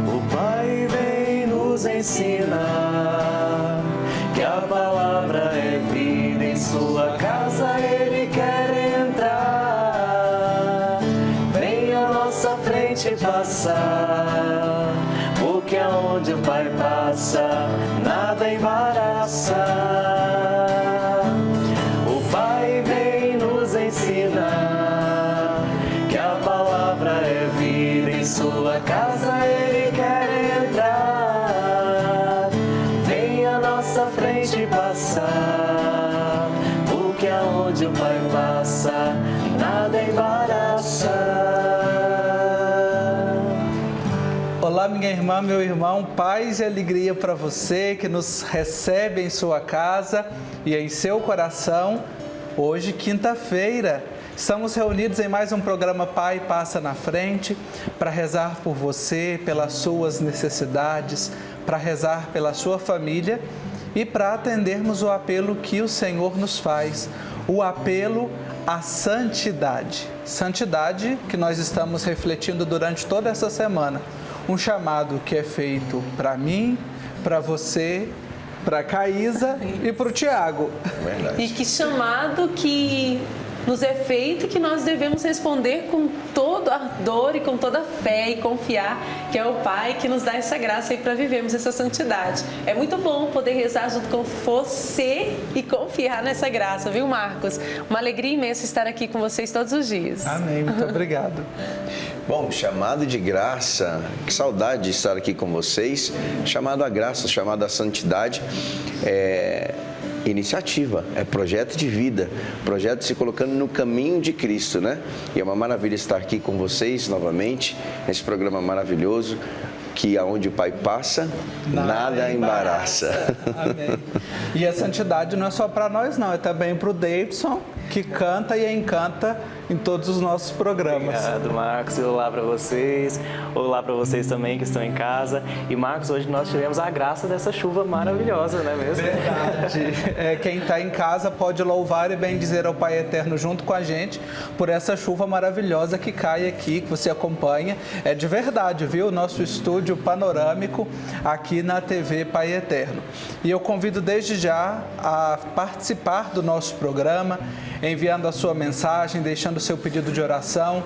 O Pai vem nos ensinar que a palavra é vida, em sua casa Ele quer entrar. Vem à nossa frente passar, porque aonde o Pai passa, nada embaraça. O Pai vem nos ensinar que a palavra é vida, em sua casa Ele quer entrar. Vem à nossa frente passar, porque aonde o Pai passa, nada embaraça. Olá, minha irmã, meu irmão, paz e alegria para você que nos recebe em sua casa e em seu coração. Hoje, quinta-feira, estamos reunidos em mais um programa Pai Passa na Frente para rezar por você, pelas suas necessidades, para rezar pela sua família e para atendermos o apelo que o Senhor nos faz, o apelo à santidade. Santidade que nós estamos refletindo durante toda essa semana. Um chamado que é feito para mim, para você, para a Caísa e para o Tiago. Verdade. E que chamado que nos é feito, que nós devemos responder com toda a dor e com toda a fé e confiar que é o Pai que nos dá essa graça aí para vivermos essa santidade. É muito bom poder rezar junto com você e confiar nessa graça, viu, Marcos? Uma alegria imensa estar aqui com vocês todos os dias. Amém, muito obrigado. Bom, chamado de graça, que saudade de estar aqui com vocês. Chamado à graça, chamado à santidade, é iniciativa, é projeto de vida, projeto se colocando no caminho de Cristo, né? E é uma maravilha estar aqui com vocês novamente, nesse programa maravilhoso, que aonde o Pai passa, nada embaraça. Amém. E a santidade não é só para nós, não, é também para o Davidson, que canta e encanta em todos os nossos programas. Obrigado, Marcos. Olá para vocês. Olá para vocês também que estão em casa. E, Marcos, hoje nós tivemos a graça dessa chuva maravilhosa, não é mesmo? Verdade. Quem está em casa pode louvar e bendizer ao Pai Eterno junto com a gente por essa chuva maravilhosa que cai aqui, que você acompanha. É de verdade, viu? Nosso estúdio panorâmico aqui na TV Pai Eterno. E eu convido desde já a participar do nosso programa, enviando a sua mensagem, deixando o seu pedido de oração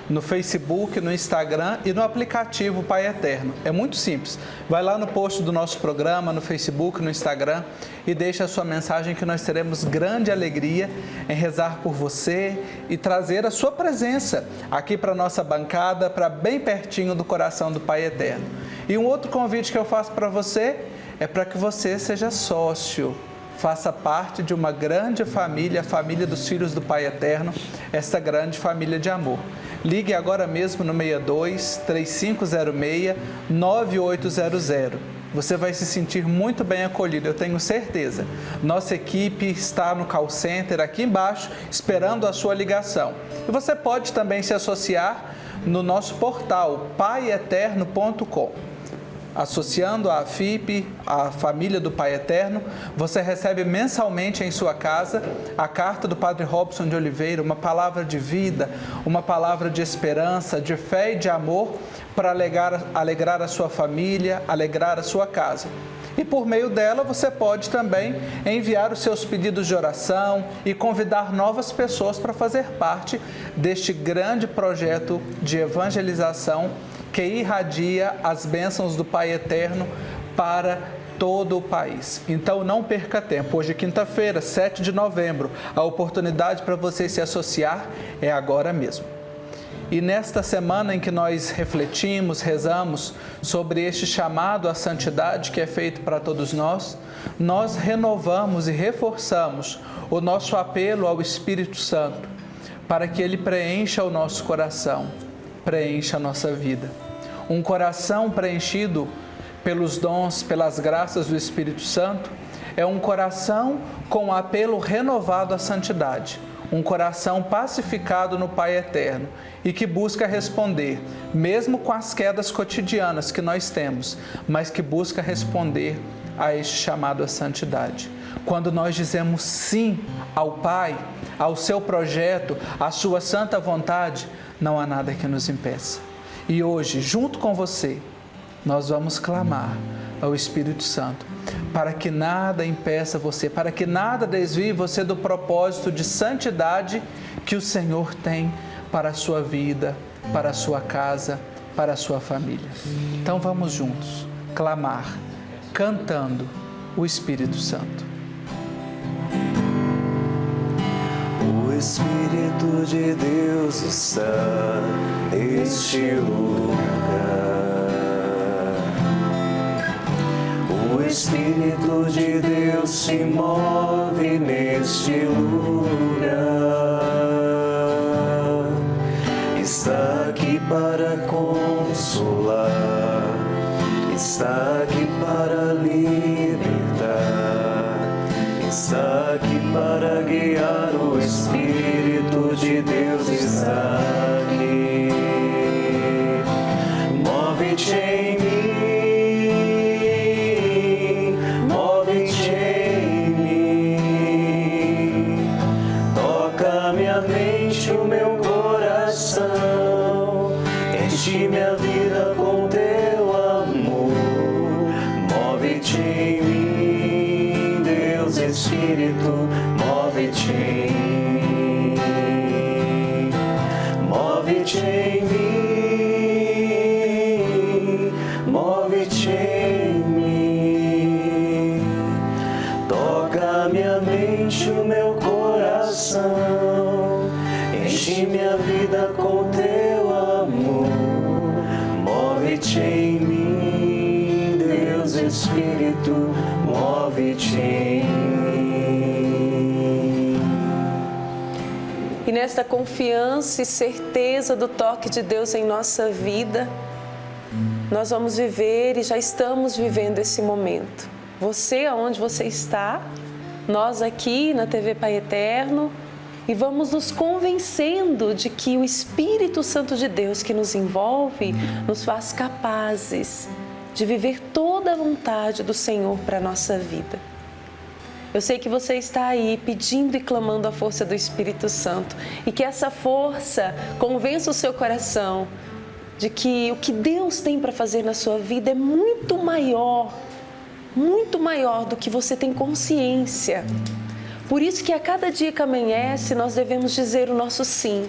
no Facebook, no Instagram e no aplicativo Pai Eterno. É muito simples. Vai lá no post do nosso programa, no Facebook, no Instagram e deixa a sua mensagem que nós teremos grande alegria em rezar por você e trazer a sua presença aqui para a nossa bancada, para bem pertinho do coração do Pai Eterno. E um outro convite que eu faço para você é para que você seja sócio. Faça parte de uma grande família, a família dos filhos do Pai Eterno, essa grande família de amor. Ligue agora mesmo no 62 3506 9800. Você vai se sentir muito bem acolhido, eu tenho certeza. Nossa equipe está no call center aqui embaixo, esperando a sua ligação. E você pode também se associar no nosso portal paieterno.com. Associando a FIP, a família do Pai Eterno, você recebe mensalmente em sua casa a carta do Padre Robson de Oliveira, uma palavra de vida, uma palavra de esperança, de fé e de amor para alegrar a sua família, alegrar a sua casa. E por meio dela você pode também enviar os seus pedidos de oração e convidar novas pessoas para fazer parte deste grande projeto de evangelização que irradia as bênçãos do Pai Eterno para todo o país. Então não perca tempo. Hoje, quinta-feira, 7 de novembro, a oportunidade para você se associar é agora mesmo. E nesta semana em que nós refletimos, rezamos sobre este chamado à santidade que é feito para todos nós, nós renovamos e reforçamos o nosso apelo ao Espírito Santo para que Ele preencha o nosso coração, preencha a nossa vida. Um coração preenchido pelos dons, pelas graças do Espírito Santo, é um coração com apelo renovado à santidade. Um coração pacificado no Pai Eterno e que busca responder, mesmo com as quedas cotidianas que nós temos, mas que busca responder a este chamado à santidade. Quando nós dizemos sim ao Pai, ao seu projeto, à sua santa vontade, não há nada que nos impeça. E hoje, junto com você, nós vamos clamar ao Espírito Santo para que nada impeça você, para que nada desvie você do propósito de santidade que o Senhor tem para a sua vida, para a sua casa, para a sua família. Então vamos juntos clamar, cantando o Espírito Santo. O Espírito de Deus está neste lugar. O Espírito de Deus se move neste lugar. Está aqui para consolar, está aqui para libertar, está aqui para guiar. O Espírito de Deus está aqui. Move-te em mim, move-te em mim. Toca minha mente, o meu coração, enche minha vida com teu amor. Move-te em mim, Deus Espírito, move-te em mim, move-te em mim, move-te em mim. Toca minha mente, o meu coração, enche minha vida com teu amor. Move-te em mim, Deus Espírito, move-te em mim. E nesta confiança e certeza do toque de Deus em nossa vida, nós vamos viver e já estamos vivendo esse momento. Você, aonde você está, nós aqui na TV Pai Eterno, e vamos nos convencendo de que o Espírito Santo de Deus que nos envolve nos faz capazes de viver toda a vontade do Senhor para a nossa vida. Eu sei que você está aí pedindo e clamando a força do Espírito Santo e que essa força convença o seu coração de que o que Deus tem para fazer na sua vida é muito maior do que você tem consciência. Por isso que a cada dia que amanhece, nós devemos dizer o nosso sim.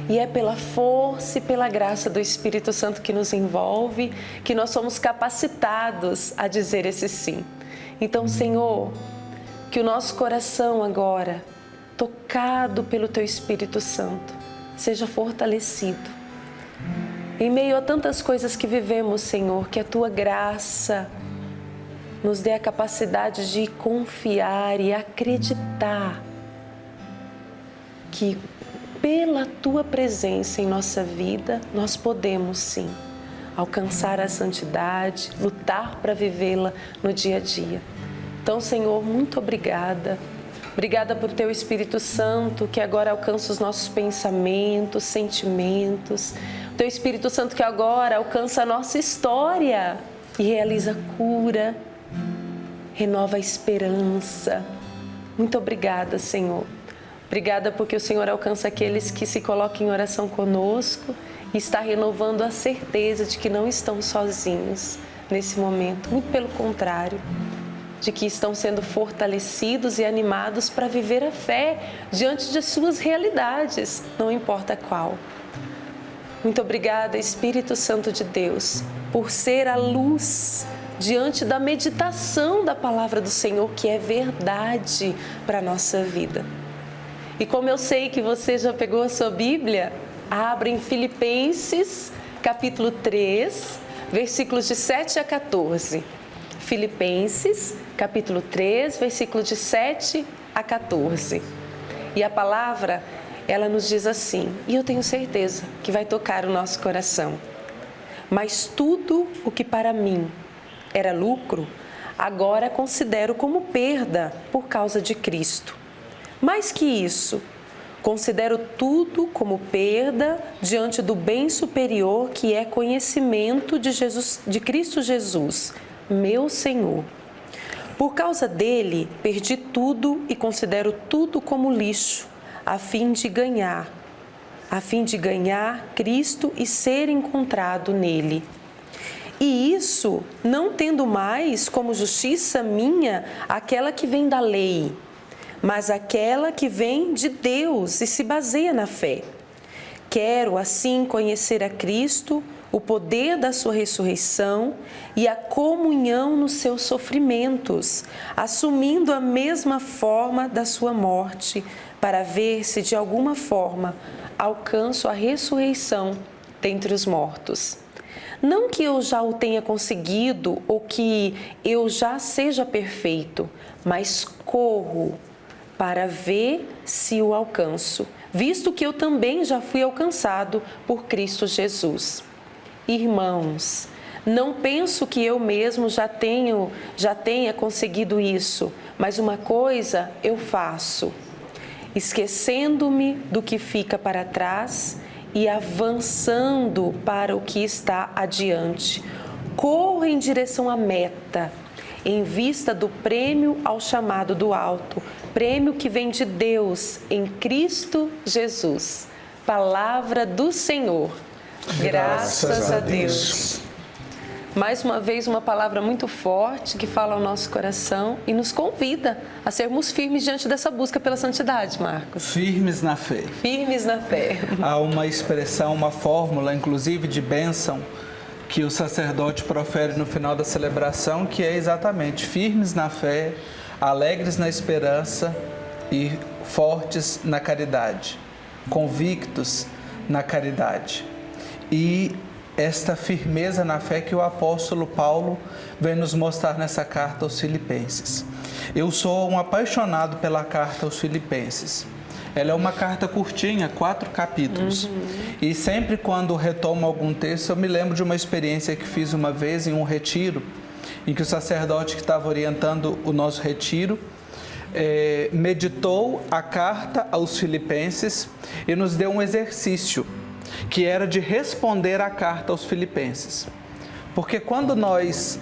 E é pela força e pela graça do Espírito Santo que nos envolve, que nós somos capacitados a dizer esse sim. Então, Senhor, que o nosso coração agora, tocado pelo Teu Espírito Santo, seja fortalecido. Em meio a tantas coisas que vivemos, Senhor, que a Tua graça nos dê a capacidade de confiar e acreditar que pela Tua presença em nossa vida, nós podemos sim alcançar a santidade, lutar para vivê-la no dia a dia. Então, Senhor, muito obrigada. Obrigada por Teu Espírito Santo que agora alcança os nossos pensamentos, sentimentos. Teu Espírito Santo que agora alcança a nossa história e realiza cura, renova a esperança. Muito obrigada, Senhor. Obrigada porque o Senhor alcança aqueles que se colocam em oração conosco e está renovando a certeza de que não estão sozinhos nesse momento. Muito pelo contrário, de que estão sendo fortalecidos e animados para viver a fé diante de suas realidades, não importa qual. Muito obrigada, Espírito Santo de Deus, por ser a luz diante da meditação da palavra do Senhor, que é verdade para a nossa vida. E como eu sei que você já pegou a sua Bíblia, abra em Filipenses, capítulo 3, versículos de 7 a 14. Filipenses, capítulo 3, versículos de 7 a 14. E a palavra, ela nos diz assim, e eu tenho certeza que vai tocar o nosso coração. Mas tudo o que para mim era lucro, agora considero como perda por causa de Cristo. Mais que isso, considero tudo como perda diante do bem superior que é conhecimento de Cristo Jesus, meu Senhor, Por causa dele, perdi tudo e considero tudo como lixo, a fim de ganhar Cristo e ser encontrado nele. E isso não tendo mais como justiça minha aquela que vem da lei, mas aquela que vem de Deus e se baseia na fé. Quero, assim, conhecer a Cristo, o poder da sua ressurreição e a comunhão nos seus sofrimentos, assumindo a mesma forma da sua morte, para ver se de alguma forma alcanço a ressurreição dentre os mortos. Não que eu já o tenha conseguido ou que eu já seja perfeito, mas corro para ver se o alcanço, visto que eu também já fui alcançado por Cristo Jesus. Irmãos, não penso que eu mesmo já tenha conseguido isso, mas uma coisa eu faço, esquecendo-me do que fica para trás e avançando para o que está adiante. Corro em direção à meta, em vista do prêmio ao chamado do alto, prêmio que vem de Deus em Cristo Jesus. Palavra do Senhor. Graças a Deus. Mais uma vez, uma palavra muito forte que fala ao nosso coração e nos convida a sermos firmes diante dessa busca pela santidade, Marcos. Firmes na fé. Firmes na fé. Há uma expressão, uma fórmula, inclusive de bênção, que o sacerdote profere no final da celebração, que é exatamente firmes na fé, alegres na esperança e fortes na caridade, convictos na caridade. E esta firmeza na fé que o apóstolo Paulo vem nos mostrar nessa carta aos Filipenses. Eu sou um apaixonado pela carta aos Filipenses. Ela é uma carta curtinha, 4 capítulos. E sempre quando retomo algum texto, eu me lembro de uma experiência que fiz uma vez em um retiro, em que o sacerdote que estava orientando o nosso retiro meditou a carta aos Filipenses e nos deu um exercício, que era de responder a carta aos Filipenses. Porque quando nós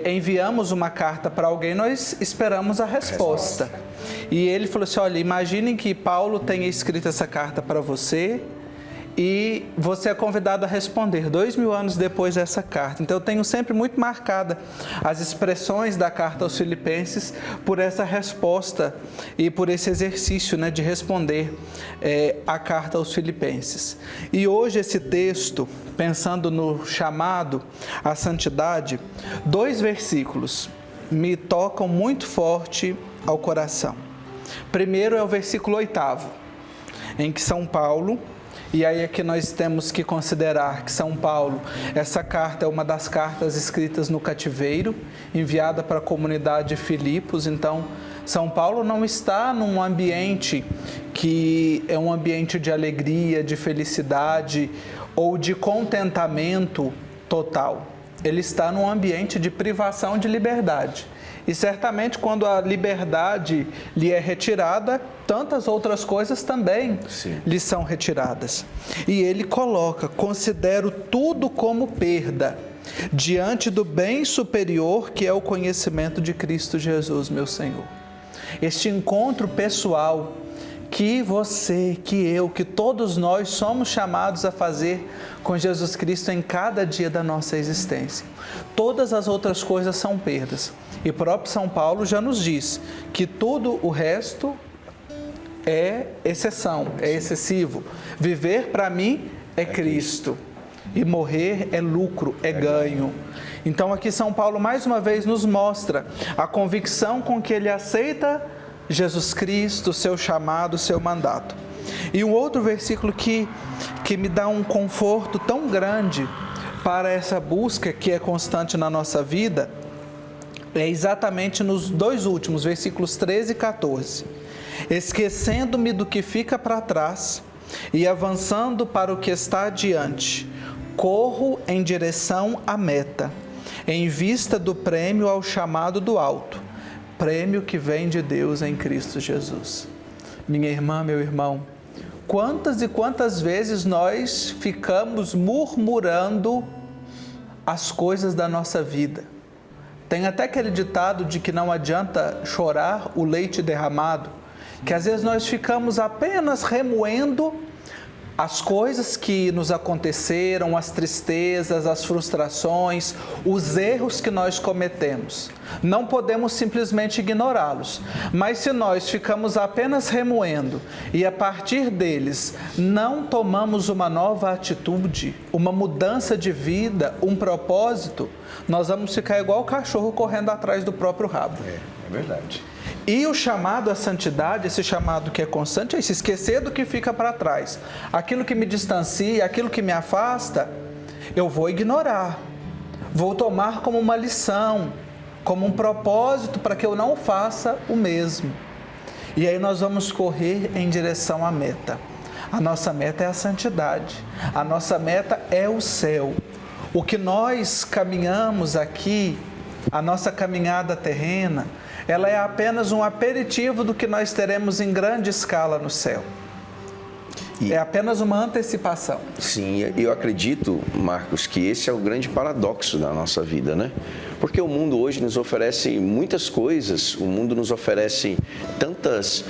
enviamos uma carta para alguém, nós esperamos a resposta. E ele falou assim, olha, imaginem que Paulo tenha escrito essa carta para você e você é convidado a responder 2000 anos depois dessa carta. Então eu tenho sempre muito marcada as expressões da carta aos Filipenses por essa resposta e por esse exercício, né, de responder a carta aos Filipenses. E hoje esse texto, pensando no chamado à santidade, 2 versículos me tocam muito forte ao coração. Primeiro é o versículo 8º, em que São Paulo, e aí é que nós temos que considerar que São Paulo, essa carta é uma das cartas escritas no cativeiro, enviada para a comunidade de Filipos. Então, São Paulo não está num ambiente que é um ambiente de alegria, de felicidade ou de contentamento total. Ele está num ambiente de privação de liberdade. E certamente quando a liberdade lhe é retirada, tantas outras coisas também lhe são retiradas. E ele coloca, considero tudo como perda, diante do bem superior que é o conhecimento de Cristo Jesus, meu Senhor. Este encontro pessoal que você, que eu, que todos nós somos chamados a fazer com Jesus Cristo em cada dia da nossa existência. Todas as outras coisas são perdas. E o próprio São Paulo já nos diz que tudo o resto é exceção, é excessivo. Viver para mim é Cristo e morrer é lucro, é ganho. Então aqui São Paulo mais uma vez nos mostra a convicção com que ele aceita Jesus Cristo, seu chamado, seu mandato. E um outro versículo que me dá um conforto tão grande para essa busca que é constante na nossa vida, é exatamente nos 2 últimos, versículos 13 e 14. Esquecendo-me do que fica para trás e avançando para o que está adiante, corro em direção à meta, em vista do prêmio ao chamado do alto, prêmio que vem de Deus em Cristo Jesus. Minha irmã, meu irmão, quantas e quantas vezes nós ficamos murmurando as coisas da nossa vida, Tem até aquele ditado de que não adianta chorar o leite derramado, que às vezes nós ficamos apenas remoendo as coisas que nos aconteceram, as tristezas, as frustrações, os erros que nós cometemos. Não podemos simplesmente ignorá-los, mas se nós ficamos apenas remoendo e a partir deles não tomamos uma nova atitude, uma mudança de vida, um propósito, nós vamos ficar igual o cachorro correndo atrás do próprio rabo. É verdade. E o chamado à santidade, esse chamado que é constante, é se esquecer do que fica para trás. Aquilo que me distancia, aquilo que me afasta, eu vou ignorar. Vou tomar como uma lição, como um propósito para que eu não faça o mesmo. E aí nós vamos correr em direção à meta. A nossa meta é a santidade. A nossa meta é o céu. O que nós caminhamos aqui, a nossa caminhada terrena, ela é apenas um aperitivo do que nós teremos em grande escala no céu. É apenas uma antecipação. Sim, eu acredito, Marcos, que esse é o grande paradoxo da nossa vida, né? Porque o mundo hoje nos oferece muitas coisas, o mundo nos oferece tantas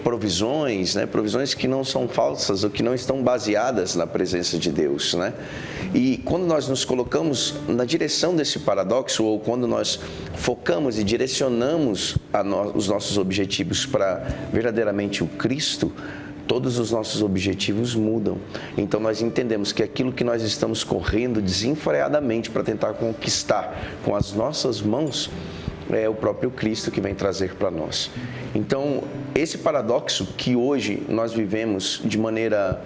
provisões, né? Provisões que não são falsas ou que não estão baseadas na presença de Deus, né? E quando nós nos colocamos na direção desse paradoxo, ou quando nós focamos e direcionamos os nossos objetivos para verdadeiramente o Cristo, todos os nossos objetivos mudam. Então nós entendemos que aquilo que nós estamos correndo desenfreadamente para tentar conquistar com as nossas mãos é o próprio Cristo que vem trazer para nós. Então esse paradoxo que hoje nós vivemos de maneira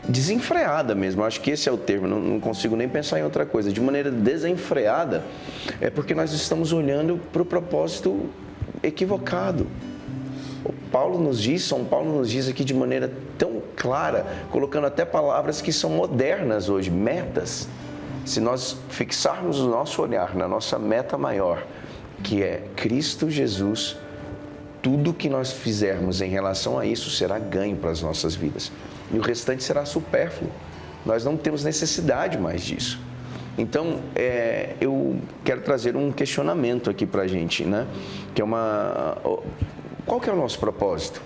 desenfreada mesmo, acho que esse é o termo, não consigo nem pensar em outra coisa, de maneira desenfreada, é porque nós estamos olhando para o propósito equivocado. São Paulo nos diz aqui de maneira tão clara, colocando até palavras que são modernas hoje, metas. Se nós fixarmos o nosso olhar na nossa meta maior, que é Cristo Jesus, tudo que nós fizermos em relação a isso será ganho para as nossas vidas. E o restante será supérfluo. Nós não temos necessidade mais disso. Então, eu quero trazer um questionamento aqui para a gente, né? Que é qual que é o nosso propósito?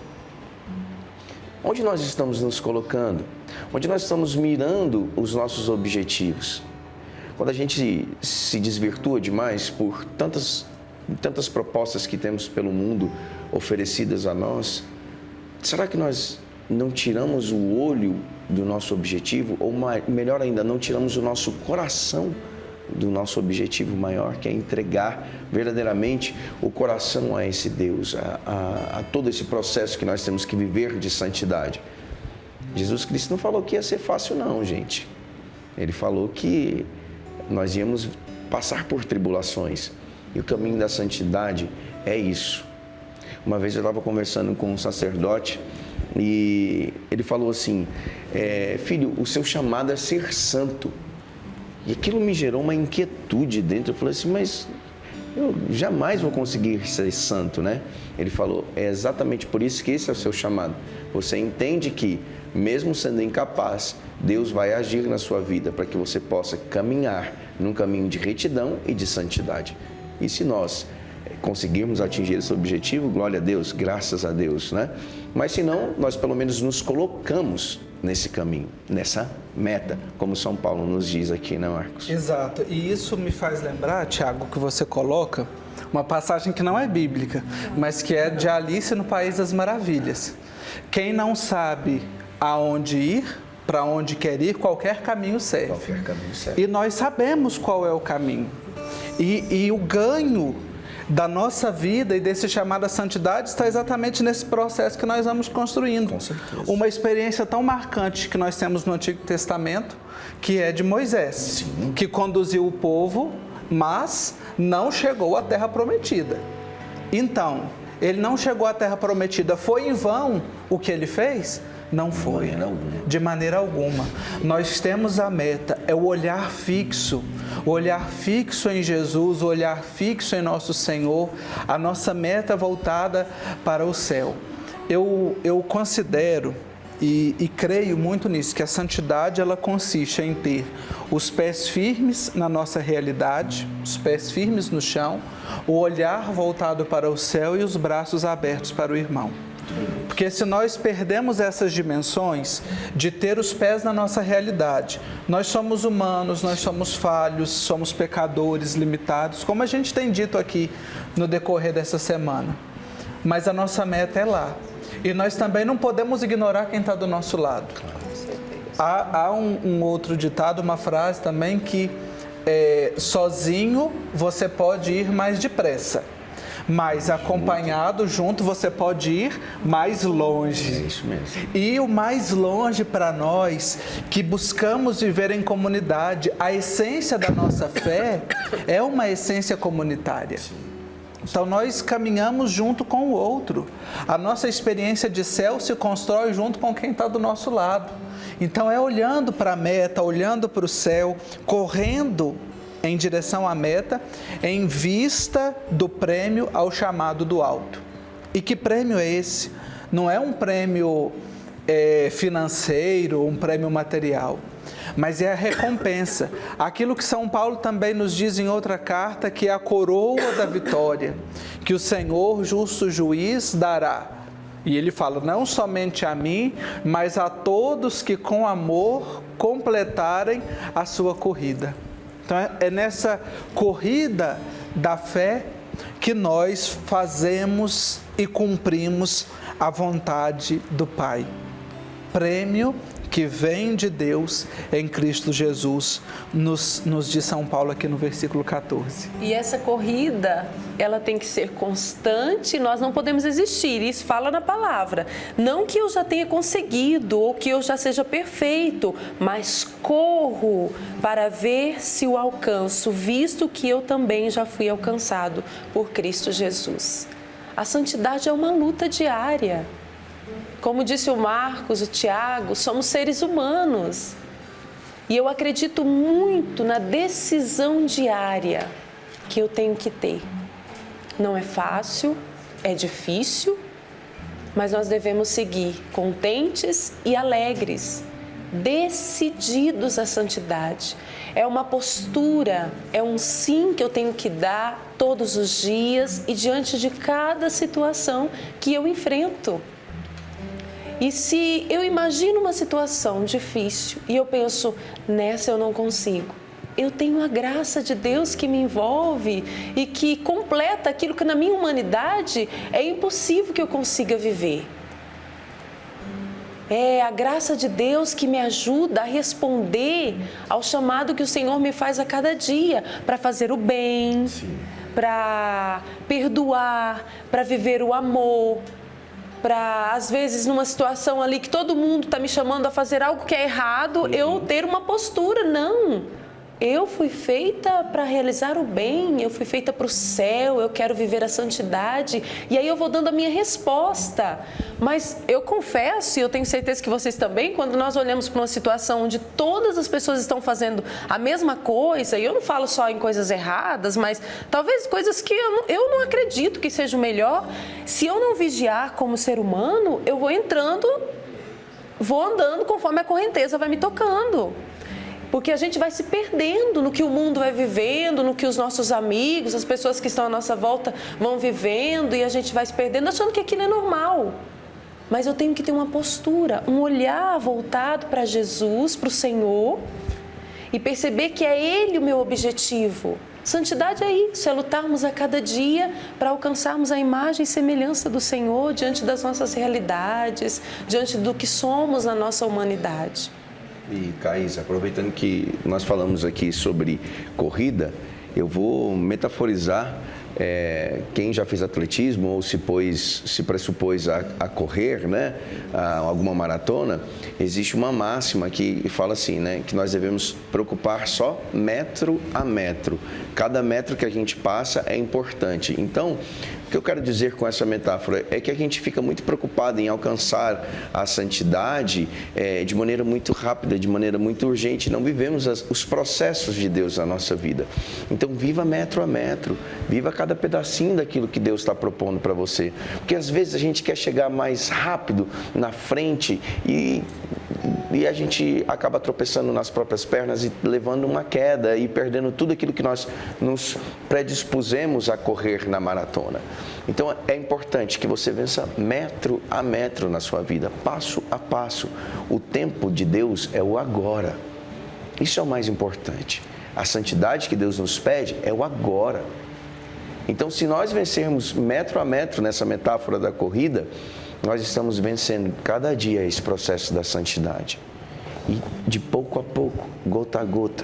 Onde nós estamos nos colocando? Onde nós estamos mirando os nossos objetivos? Quando a gente se desvirtua demais por tantas propostas que temos pelo mundo oferecidas a nós, será que nós não tiramos o olho do nosso objetivo? Ou melhor ainda, não tiramos o nosso coração do nosso objetivo maior, que é entregar verdadeiramente o coração a esse Deus, a todo esse processo que nós temos que viver de santidade. Jesus Cristo não falou que ia ser fácil não, gente. Ele falou que nós íamos passar por tribulações. E o caminho da santidade é isso. Uma vez eu estava conversando com um sacerdote e ele falou assim, filho, o seu chamado é ser santo. E aquilo me gerou uma inquietude dentro. Eu falei assim, mas eu jamais vou conseguir ser santo, né? Ele falou, é exatamente por isso que esse é o seu chamado. Você entende que, mesmo sendo incapaz, Deus vai agir na sua vida para que você possa caminhar num caminho de retidão e de santidade. E se nós conseguirmos atingir esse objetivo, glória a Deus, graças a Deus, né? Mas se não, nós pelo menos nos colocamos nesse caminho, nessa meta, como São Paulo nos diz aqui, né, Marcos? Exato, e isso me faz lembrar, Tiago, que você coloca uma passagem que não é bíblica, mas que é de Alice no País das Maravilhas. Quem não sabe aonde ir, para onde quer ir, qualquer caminho serve. Qualquer caminho serve. E nós sabemos qual é o caminho. E o ganho da nossa vida e desse chamado à santidade está exatamente nesse processo que nós vamos construindo. Com certeza. Uma experiência tão marcante que nós temos no Antigo Testamento, que é de Moisés, Sim. que conduziu o povo, mas não chegou à Terra Prometida. Então, ele não chegou à Terra Prometida. Foi em vão o que ele fez? Não foi, de maneira alguma. Nós temos a meta, é o olhar fixo em Jesus, o olhar fixo em nosso Senhor, a nossa meta voltada para o céu. Eu considero e creio muito nisso, que a santidade ela consiste em ter os pés firmes na nossa realidade, os pés firmes no chão, o olhar voltado para o céu e os braços abertos para o irmão. Porque se nós perdemos essas dimensões de ter os pés na nossa realidade, nós somos humanos, nós somos falhos, somos pecadores, limitados, como a gente tem dito aqui no decorrer dessa semana. Mas a nossa meta é lá. E nós também não podemos ignorar quem está do nosso lado. Há um outro ditado, uma frase também que sozinho você pode ir mais depressa, mas acompanhado, junto, você pode ir mais longe. É isso mesmo. E o mais longe para nós, que buscamos viver em comunidade, a essência da nossa fé é uma essência comunitária. Então nós caminhamos junto com o outro. A nossa experiência de céu se constrói junto com quem está do nosso lado. Então é olhando para a meta, olhando para o céu, correndo em direção à meta, em vista do prêmio ao chamado do alto. E que prêmio é esse? Não é um prêmio financeiro, um prêmio material, mas é a recompensa. Aquilo que São Paulo também nos diz em outra carta, que é a coroa da vitória, que o Senhor, justo juiz, dará. E ele fala, não somente a mim, mas a todos que com amor completarem a sua corrida. Então é nessa corrida da fé que nós fazemos e cumprimos a vontade do Pai. Prêmio que vem de Deus em Cristo Jesus, nos diz São Paulo aqui no versículo 14. E essa corrida, ela tem que ser constante, nós não podemos desistir, isso fala na palavra. Não que eu já tenha conseguido ou que eu já seja perfeito, mas corro para ver se o alcanço, visto que eu também já fui alcançado por Cristo Jesus. A santidade é uma luta diária. Como disse o Marcos, o Tiago, somos seres humanos. E eu acredito muito na decisão diária que eu tenho que ter. Não é fácil, é difícil, mas nós devemos seguir contentes e alegres, decididos à santidade. É uma postura, é um sim que eu tenho que dar todos os dias e diante de cada situação que eu enfrento. E se eu imagino uma situação difícil e eu penso, nessa eu não consigo, eu tenho a graça de Deus que me envolve e que completa aquilo que na minha humanidade é impossível que eu consiga viver. É a graça de Deus que me ajuda a responder ao chamado que o Senhor me faz a cada dia, para fazer o bem, para perdoar, para viver o amor, para, às vezes, numa situação ali que todo mundo está me chamando a fazer algo que é errado, eu ter uma postura, não. Eu fui feita para realizar o bem, eu fui feita para o céu, eu quero viver a santidade, e aí eu vou dando a minha resposta. Mas eu confesso, e eu tenho certeza que vocês também, quando nós olhamos para uma situação onde todas as pessoas estão fazendo a mesma coisa, e eu não falo só em coisas erradas, mas talvez coisas que eu não acredito que seja o melhor, se eu não vigiar como ser humano, eu vou andando conforme a correnteza vai me tocando. Porque a gente vai se perdendo no que o mundo vai vivendo, no que os nossos amigos, as pessoas que estão à nossa volta vão vivendo, e a gente vai se perdendo achando que aquilo é normal. Mas eu tenho que ter uma postura, um olhar voltado para Jesus, para o Senhor, e perceber que é Ele o meu objetivo. Santidade é isso, é lutarmos a cada dia para alcançarmos a imagem e semelhança do Senhor diante das nossas realidades, diante do que somos na nossa humanidade. E, Caís, aproveitando que nós falamos aqui sobre corrida, eu vou metaforizar quem já fez atletismo ou se pressupôs a correr, né, alguma maratona. Existe uma máxima que fala assim, né, que nós devemos preocupar só metro a metro. Cada metro que a gente passa é importante. Então, o que eu quero dizer com essa metáfora é que a gente fica muito preocupado em alcançar a santidade de maneira muito rápida, de maneira muito urgente. Não vivemos os processos de Deus na nossa vida. Então, viva metro a metro, viva cada cada pedacinho daquilo que Deus está propondo para você. Porque às vezes a gente quer chegar mais rápido na frente e a gente acaba tropeçando nas próprias pernas e levando uma queda e perdendo tudo aquilo que nós nos predispusemos a correr na maratona. Então é importante que você vença metro a metro na sua vida, passo a passo. O tempo de Deus é o agora. Isso é o mais importante. A santidade que Deus nos pede é o agora. Então, se nós vencermos metro a metro nessa metáfora da corrida, nós estamos vencendo cada dia esse processo da santidade. E de pouco a pouco, gota a gota.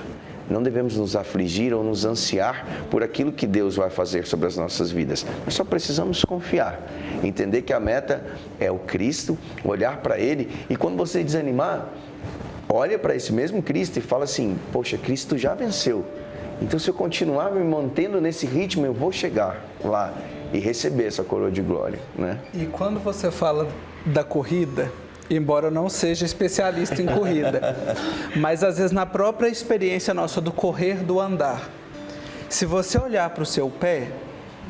Não devemos nos afligir ou nos ansiar por aquilo que Deus vai fazer sobre as nossas vidas. Nós só precisamos confiar, entender que a meta é o Cristo, olhar para Ele e quando você desanimar, olha para esse mesmo Cristo e fala assim, poxa, Cristo já venceu. Então, se eu continuar me mantendo nesse ritmo, eu vou chegar lá e receber essa coroa de glória, né? E quando você fala da corrida, embora eu não seja especialista em corrida, mas às vezes na própria experiência nossa do correr, do andar, se você olhar para o seu pé,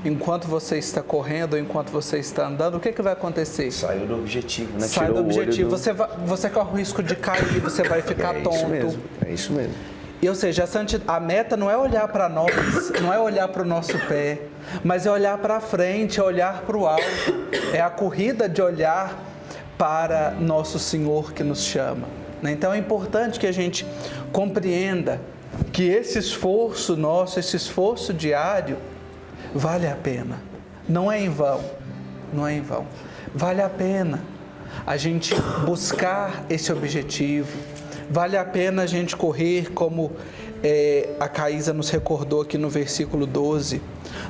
enquanto você está correndo, enquanto você está andando, o que vai acontecer? Saiu do objetivo, né? Sai do objetivo, você corre o risco de cair, você vai ficar tonto. É isso mesmo. E, ou seja, a meta não é olhar para nós, não é olhar para o nosso pé, mas é olhar para frente, é olhar para o alto. É a corrida de olhar para nosso Senhor que nos chama. Então é importante que a gente compreenda que esse esforço nosso, esse esforço diário, vale a pena. Não é em vão, não é em vão. Vale a pena a gente buscar esse objetivo. Vale a pena a gente correr, como a Caísa nos recordou aqui no versículo 12.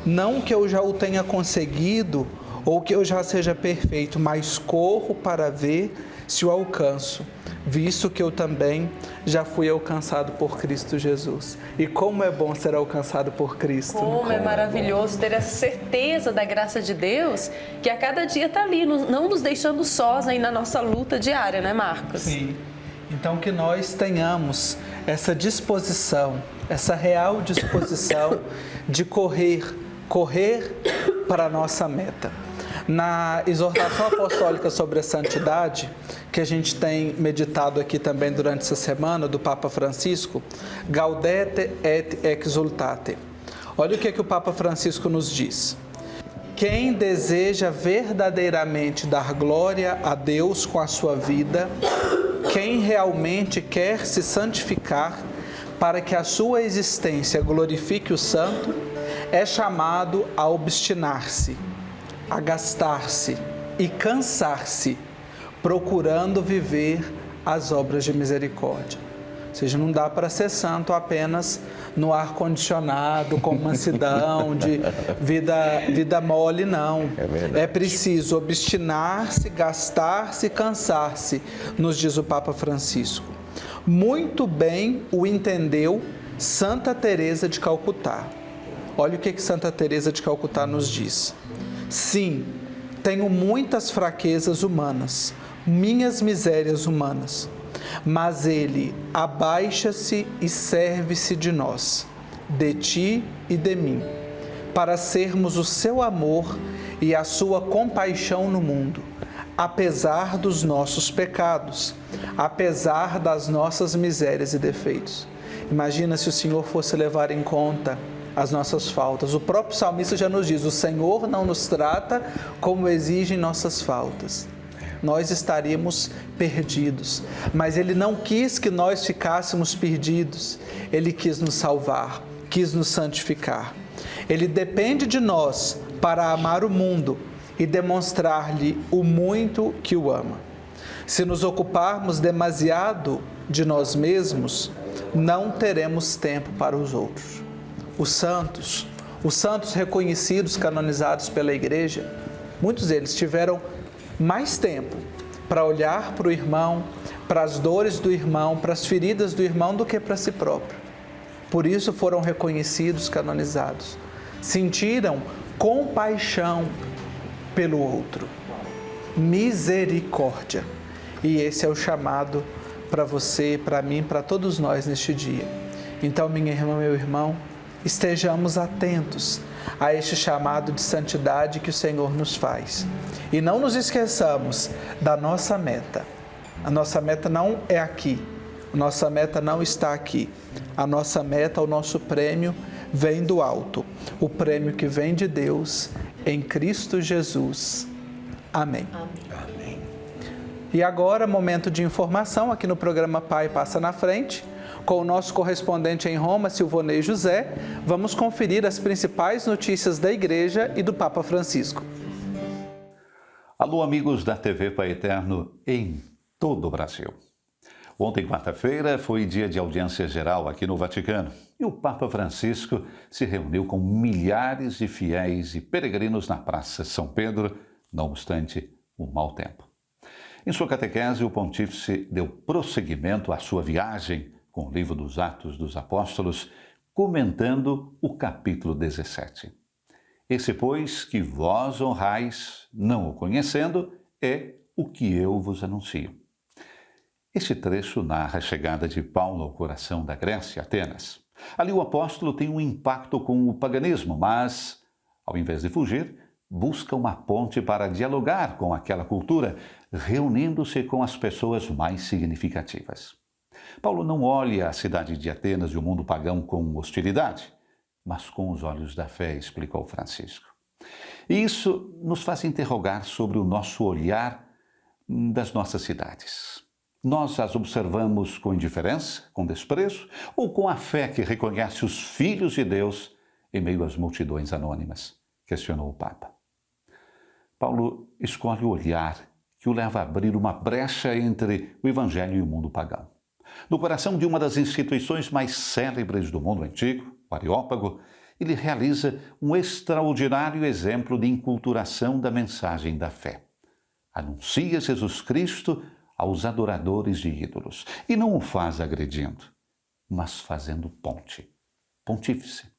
Não que eu já o tenha conseguido ou que eu já seja perfeito, mas corro para ver se o alcanço, visto que eu também já fui alcançado por Cristo Jesus. E como é bom ser alcançado por Cristo. Como é maravilhoso ter essa certeza da graça de Deus, que a cada dia está ali, não nos deixando sós aí na nossa luta diária, né, Marcos? Sim. Então que nós tenhamos essa disposição, essa real disposição de correr para a nossa meta. Na exortação apostólica sobre a santidade, que a gente tem meditado aqui também durante essa semana, do Papa Francisco, Gaudete et exultate. Olha o que o Papa Francisco nos diz. Quem deseja verdadeiramente dar glória a Deus com a sua vida, quem realmente quer se santificar para que a sua existência glorifique o santo, é chamado a obstinar-se, a gastar-se e cansar-se, procurando viver as obras de misericórdia. Ou seja, não dá para ser santo apenas no ar-condicionado, com mansidão, de vida mole, não. É preciso obstinar-se, gastar-se e cansar-se, nos diz o Papa Francisco. Muito bem o entendeu Santa Teresa de Calcutá. Olha o que Santa Teresa de Calcutá nos diz. Sim, tenho muitas fraquezas humanas, minhas misérias humanas, mas Ele abaixa-se e serve-se de nós, de ti e de mim, para sermos o seu amor e a sua compaixão no mundo, apesar dos nossos pecados, apesar das nossas misérias e defeitos. Imagina se o Senhor fosse levar em conta as nossas faltas. O próprio salmista já nos diz, o Senhor não nos trata como exigem nossas faltas. Nós estaríamos perdidos, mas Ele não quis que nós ficássemos perdidos. Ele quis nos salvar, quis nos santificar. Ele depende de nós para amar o mundo e demonstrar-lhe o muito que o ama. Se nos ocuparmos demasiado de nós mesmos, não teremos tempo para os outros. Os santos reconhecidos, canonizados pela Igreja, muitos deles tiveram mais tempo para olhar para o irmão, para as dores do irmão, para as feridas do irmão, do que para si próprio. Por isso foram reconhecidos, canonizados. Sentiram compaixão pelo outro. Misericórdia. E esse é o chamado para você, para mim, para todos nós neste dia. Então, minha irmã, meu irmão, estejamos atentos a este chamado de santidade que o Senhor nos faz. E não nos esqueçamos da nossa meta. A nossa meta não é aqui. A nossa meta não está aqui. A nossa meta, o nosso prêmio, vem do alto. O prêmio que vem de Deus em Cristo Jesus. Amém. Amém. E agora, momento de informação aqui no programa Pai Passa na Frente. Com o nosso correspondente em Roma, Silvonei José, vamos conferir as principais notícias da Igreja e do Papa Francisco. Alô, amigos da TV Pai Eterno em todo o Brasil. Ontem, quarta-feira, foi dia de audiência geral aqui no Vaticano e o Papa Francisco se reuniu com milhares de fiéis e peregrinos na Praça São Pedro, não obstante o mau tempo. Em sua catequese, o pontífice deu prosseguimento à sua viagem com o livro dos Atos dos Apóstolos, comentando o capítulo 17. Esse, pois, que vós honrais, não o conhecendo, é o que eu vos anuncio. Este trecho narra a chegada de Paulo ao coração da Grécia, Atenas. Ali o apóstolo tem um impacto com o paganismo, mas, ao invés de fugir, busca uma ponte para dialogar com aquela cultura, reunindo-se com as pessoas mais significativas. Paulo não olha a cidade de Atenas e o mundo pagão com hostilidade, mas com os olhos da fé, explicou Francisco. E isso nos faz interrogar sobre o nosso olhar das nossas cidades. Nós as observamos com indiferença, com desprezo, ou com a fé que reconhece os filhos de Deus em meio às multidões anônimas? Questionou o Papa. Paulo escolhe o olhar que o leva a abrir uma brecha entre o Evangelho e o mundo pagão. No coração de uma das instituições mais célebres do mundo antigo, o Areópago, ele realiza um extraordinário exemplo de enculturação da mensagem da fé. Anuncia Jesus Cristo aos adoradores de ídolos, e não o faz agredindo, mas fazendo ponte, pontífice.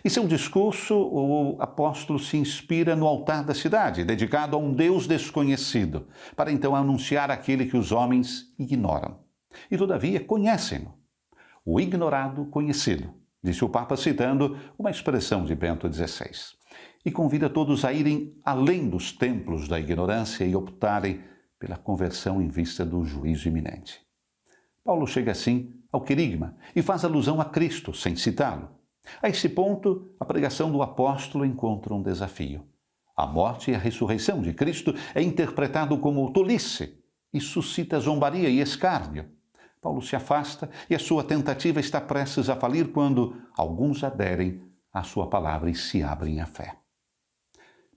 Em seu discurso, o apóstolo se inspira no altar da cidade, dedicado a um Deus desconhecido, para então anunciar aquele que os homens ignoram. E, todavia, conhecem-no. O ignorado conhecido, disse o Papa citando uma expressão de Bento XVI. E convida todos a irem além dos templos da ignorância e optarem pela conversão em vista do juízo iminente. Paulo chega assim ao querigma e faz alusão a Cristo, sem citá-lo. A esse ponto, a pregação do apóstolo encontra um desafio. A morte e a ressurreição de Cristo é interpretado como tolice e suscita zombaria e escárnio. Paulo se afasta e a sua tentativa está prestes a falir quando alguns aderem à sua palavra e se abrem à fé.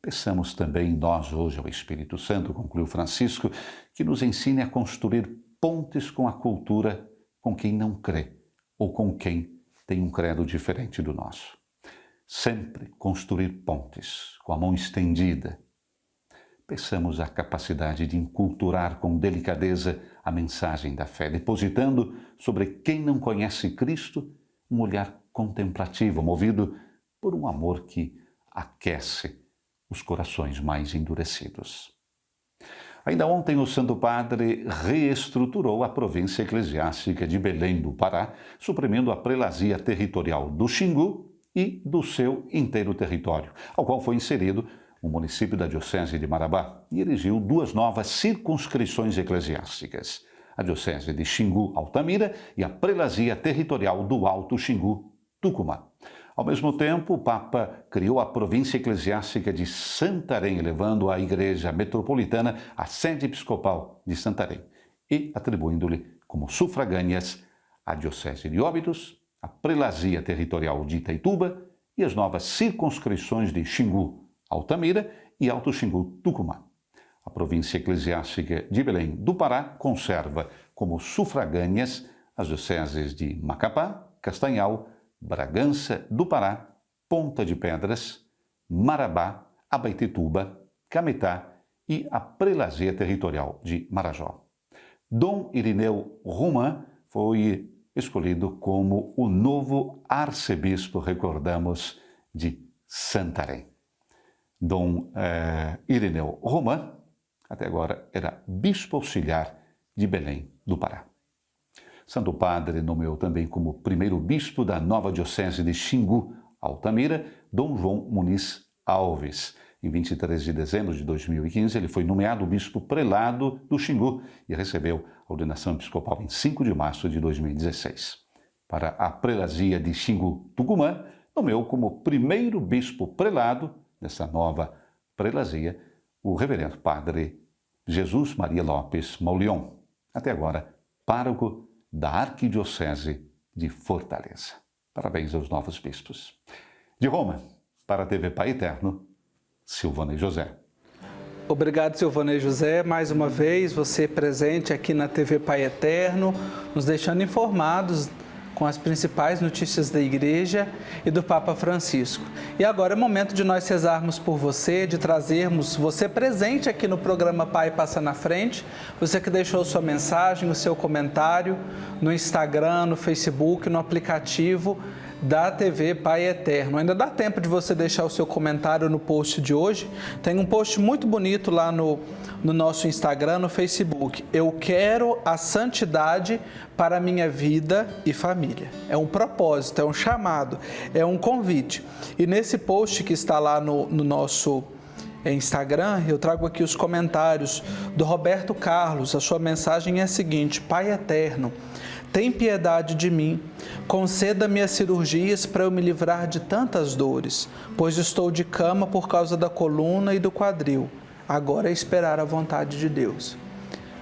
Peçamos também nós hoje ao Espírito Santo, concluiu Francisco, que nos ensine a construir pontes com a cultura com quem não crê ou com quem tem um credo diferente do nosso. Sempre construir pontes com a mão estendida. Peçamos a capacidade de enculturar com delicadeza a mensagem da fé, depositando sobre quem não conhece Cristo um olhar contemplativo, movido por um amor que aquece os corações mais endurecidos. Ainda ontem, o Santo Padre reestruturou a província eclesiástica de Belém do Pará, suprimindo a prelazia territorial do Xingu e do seu inteiro território, ao qual foi inserido o município da Diocese de Marabá, e erigiu duas novas circunscrições eclesiásticas, a Diocese de Xingu-Altamira e a prelazia territorial do Alto Xingu-Tucumã. Ao mesmo tempo, o Papa criou a província eclesiástica de Santarém, elevando a Igreja Metropolitana à sede episcopal de Santarém e atribuindo-lhe como sufragâneas a Diocese de Óbidos, a prelazia territorial de Itaituba e as novas circunscrições de Xingu, Altamira e Alto Xingu, Tucumã. A província eclesiástica de Belém do Pará conserva como sufragâneas as dioceses de Macapá, Castanhal, Bragança do Pará, Ponta de Pedras, Marabá, Abaetetuba, Cametá e a prelazia territorial de Marajó. Dom Irineu Roman foi escolhido como o novo arcebispo, recordamos, de Santarém. Dom Irineu Roman, até agora, era bispo auxiliar de Belém do Pará. Santo Padre nomeou também como primeiro bispo da nova diocese de Xingu, Altamira, Dom João Muniz Alves. Em 23 de dezembro de 2015, ele foi nomeado bispo prelado do Xingu e recebeu a ordenação episcopal em 5 de março de 2016. Para a prelazia de Xingu, Tucumã, nomeou como primeiro bispo prelado dessa nova prelazia o reverendo padre Jesus Maria Lopes Maulion, até agora pároco da Arquidiocese de Fortaleza. Parabéns aos novos bispos. De Roma, para a TV Pai Eterno, Silvanei José. Obrigado, Silvanei José, mais uma vez, você presente aqui na TV Pai Eterno, nos deixando informados com as principais notícias da Igreja e do Papa Francisco. E agora é momento de nós rezarmos por você, de trazermos você presente aqui no programa Pai Passa na Frente, você que deixou sua mensagem, o seu comentário no Instagram, no Facebook, no aplicativo da TV Pai Eterno. Ainda dá tempo de você deixar o seu comentário no post de hoje. Tem um post muito bonito lá no nosso Instagram, no Facebook. Eu quero a santidade para a minha vida e família. É um propósito, é um chamado, é um convite. E nesse post que está lá no nosso Instagram, eu trago aqui os comentários do Roberto Carlos. A sua mensagem é a seguinte: Pai Eterno, tem piedade de mim, conceda-me as cirurgias para eu me livrar de tantas dores, pois estou de cama por causa da coluna e do quadril. Agora é esperar a vontade de Deus.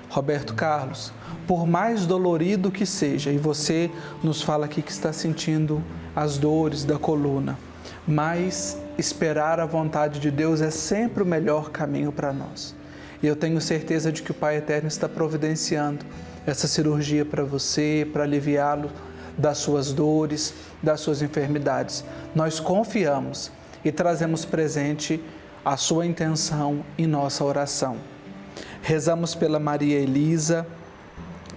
Roberto Carlos, por mais dolorido que seja, e você nos fala aqui que está sentindo as dores da coluna, mas esperar a vontade de Deus é sempre o melhor caminho para nós. E eu tenho certeza de que o Pai Eterno está providenciando essa cirurgia para você, para aliviá-lo das suas dores, das suas enfermidades. Nós confiamos e trazemos presente a sua intenção em nossa oração. Rezamos pela Maria Elisa,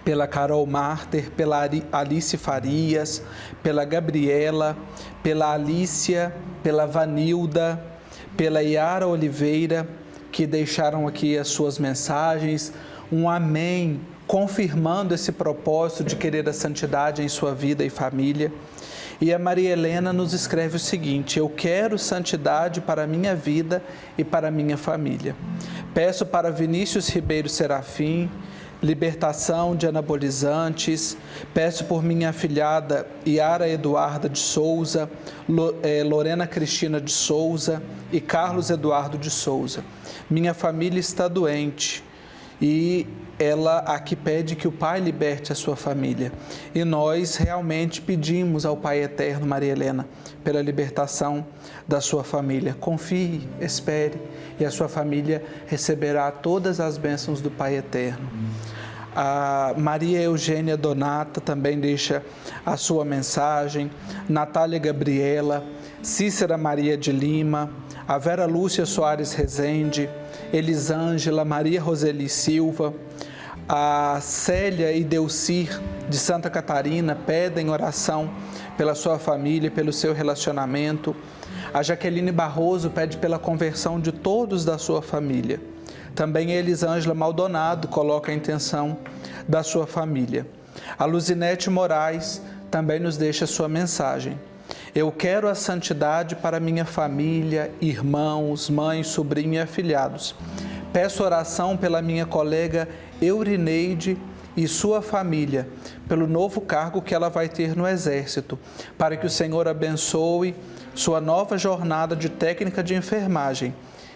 pela Carol Marter, pela Alice Farias, pela Gabriela, pela Alícia, pela Vanilda, pela Yara Oliveira, que deixaram aqui as suas mensagens. Um amém, confirmando esse propósito de querer a santidade em sua vida e família. E a Maria Helena nos escreve o seguinte: eu quero santidade para a minha vida e para a minha família. Peço para Vinícius Ribeiro Serafim, libertação de anabolizantes. Peço por minha afilhada Yara Eduarda de Souza, Lorena Cristina de Souza e Carlos Eduardo de Souza. Minha família está doente e ela aqui pede que o Pai liberte a sua família. E nós realmente pedimos ao Pai Eterno, Maria Helena, pela libertação da sua família. Confie, espere, e a sua família receberá todas as bênçãos do Pai Eterno. A Maria Eugênia Donata também deixa a sua mensagem, Natália Gabriela, Cícera Maria de Lima, a Vera Lúcia Soares Rezende, Elisângela Maria Roseli Silva, a Célia e Delcir de Santa Catarina pedem oração pela sua família e pelo seu relacionamento. A Jaqueline Barroso pede pela conversão de todos da sua família. Também a Elisângela Maldonado coloca a intenção da sua família. A Luzinete Moraes também nos deixa sua mensagem. Eu quero a santidade para minha família, irmãos, mães, sobrinhos e afilhados. Peço oração pela minha colega Eurineide e sua família, pelo novo cargo que ela vai ter no Exército, para que o Senhor abençoe sua nova jornada de técnica de enfermagem.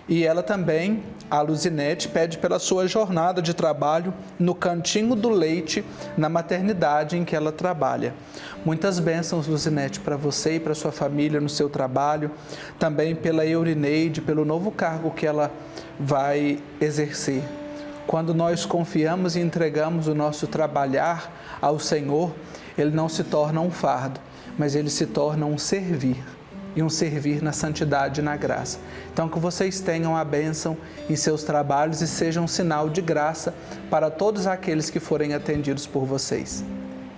E ela também, a Luzinete, pede pela sua jornada de trabalho no Cantinho do Leite, na maternidade em que ela trabalha. Muitas bênçãos, Luzinete, para você e para sua família no seu trabalho. Também pela Eurineide, pelo novo cargo que ela vai exercer. Quando nós confiamos e entregamos o nosso trabalhar ao Senhor, ele não se torna um fardo, mas ele se torna um servir. E um servir na santidade e na graça. Então, que vocês tenham a bênção em seus trabalhos e sejam um sinal de graça para todos aqueles que forem atendidos por vocês.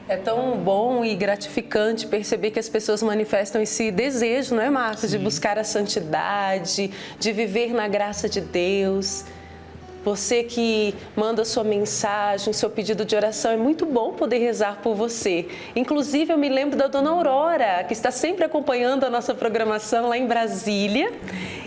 É tão bom e gratificante perceber que as pessoas manifestam esse desejo, não é, Marcos? Sim. De buscar a santidade, de viver na graça de Deus. você que manda sua mensagem, seu pedido de oração, é muito bom poder rezar por você. Inclusive, eu me lembro da dona Aurora, que está sempre acompanhando a nossa programação lá em Brasília.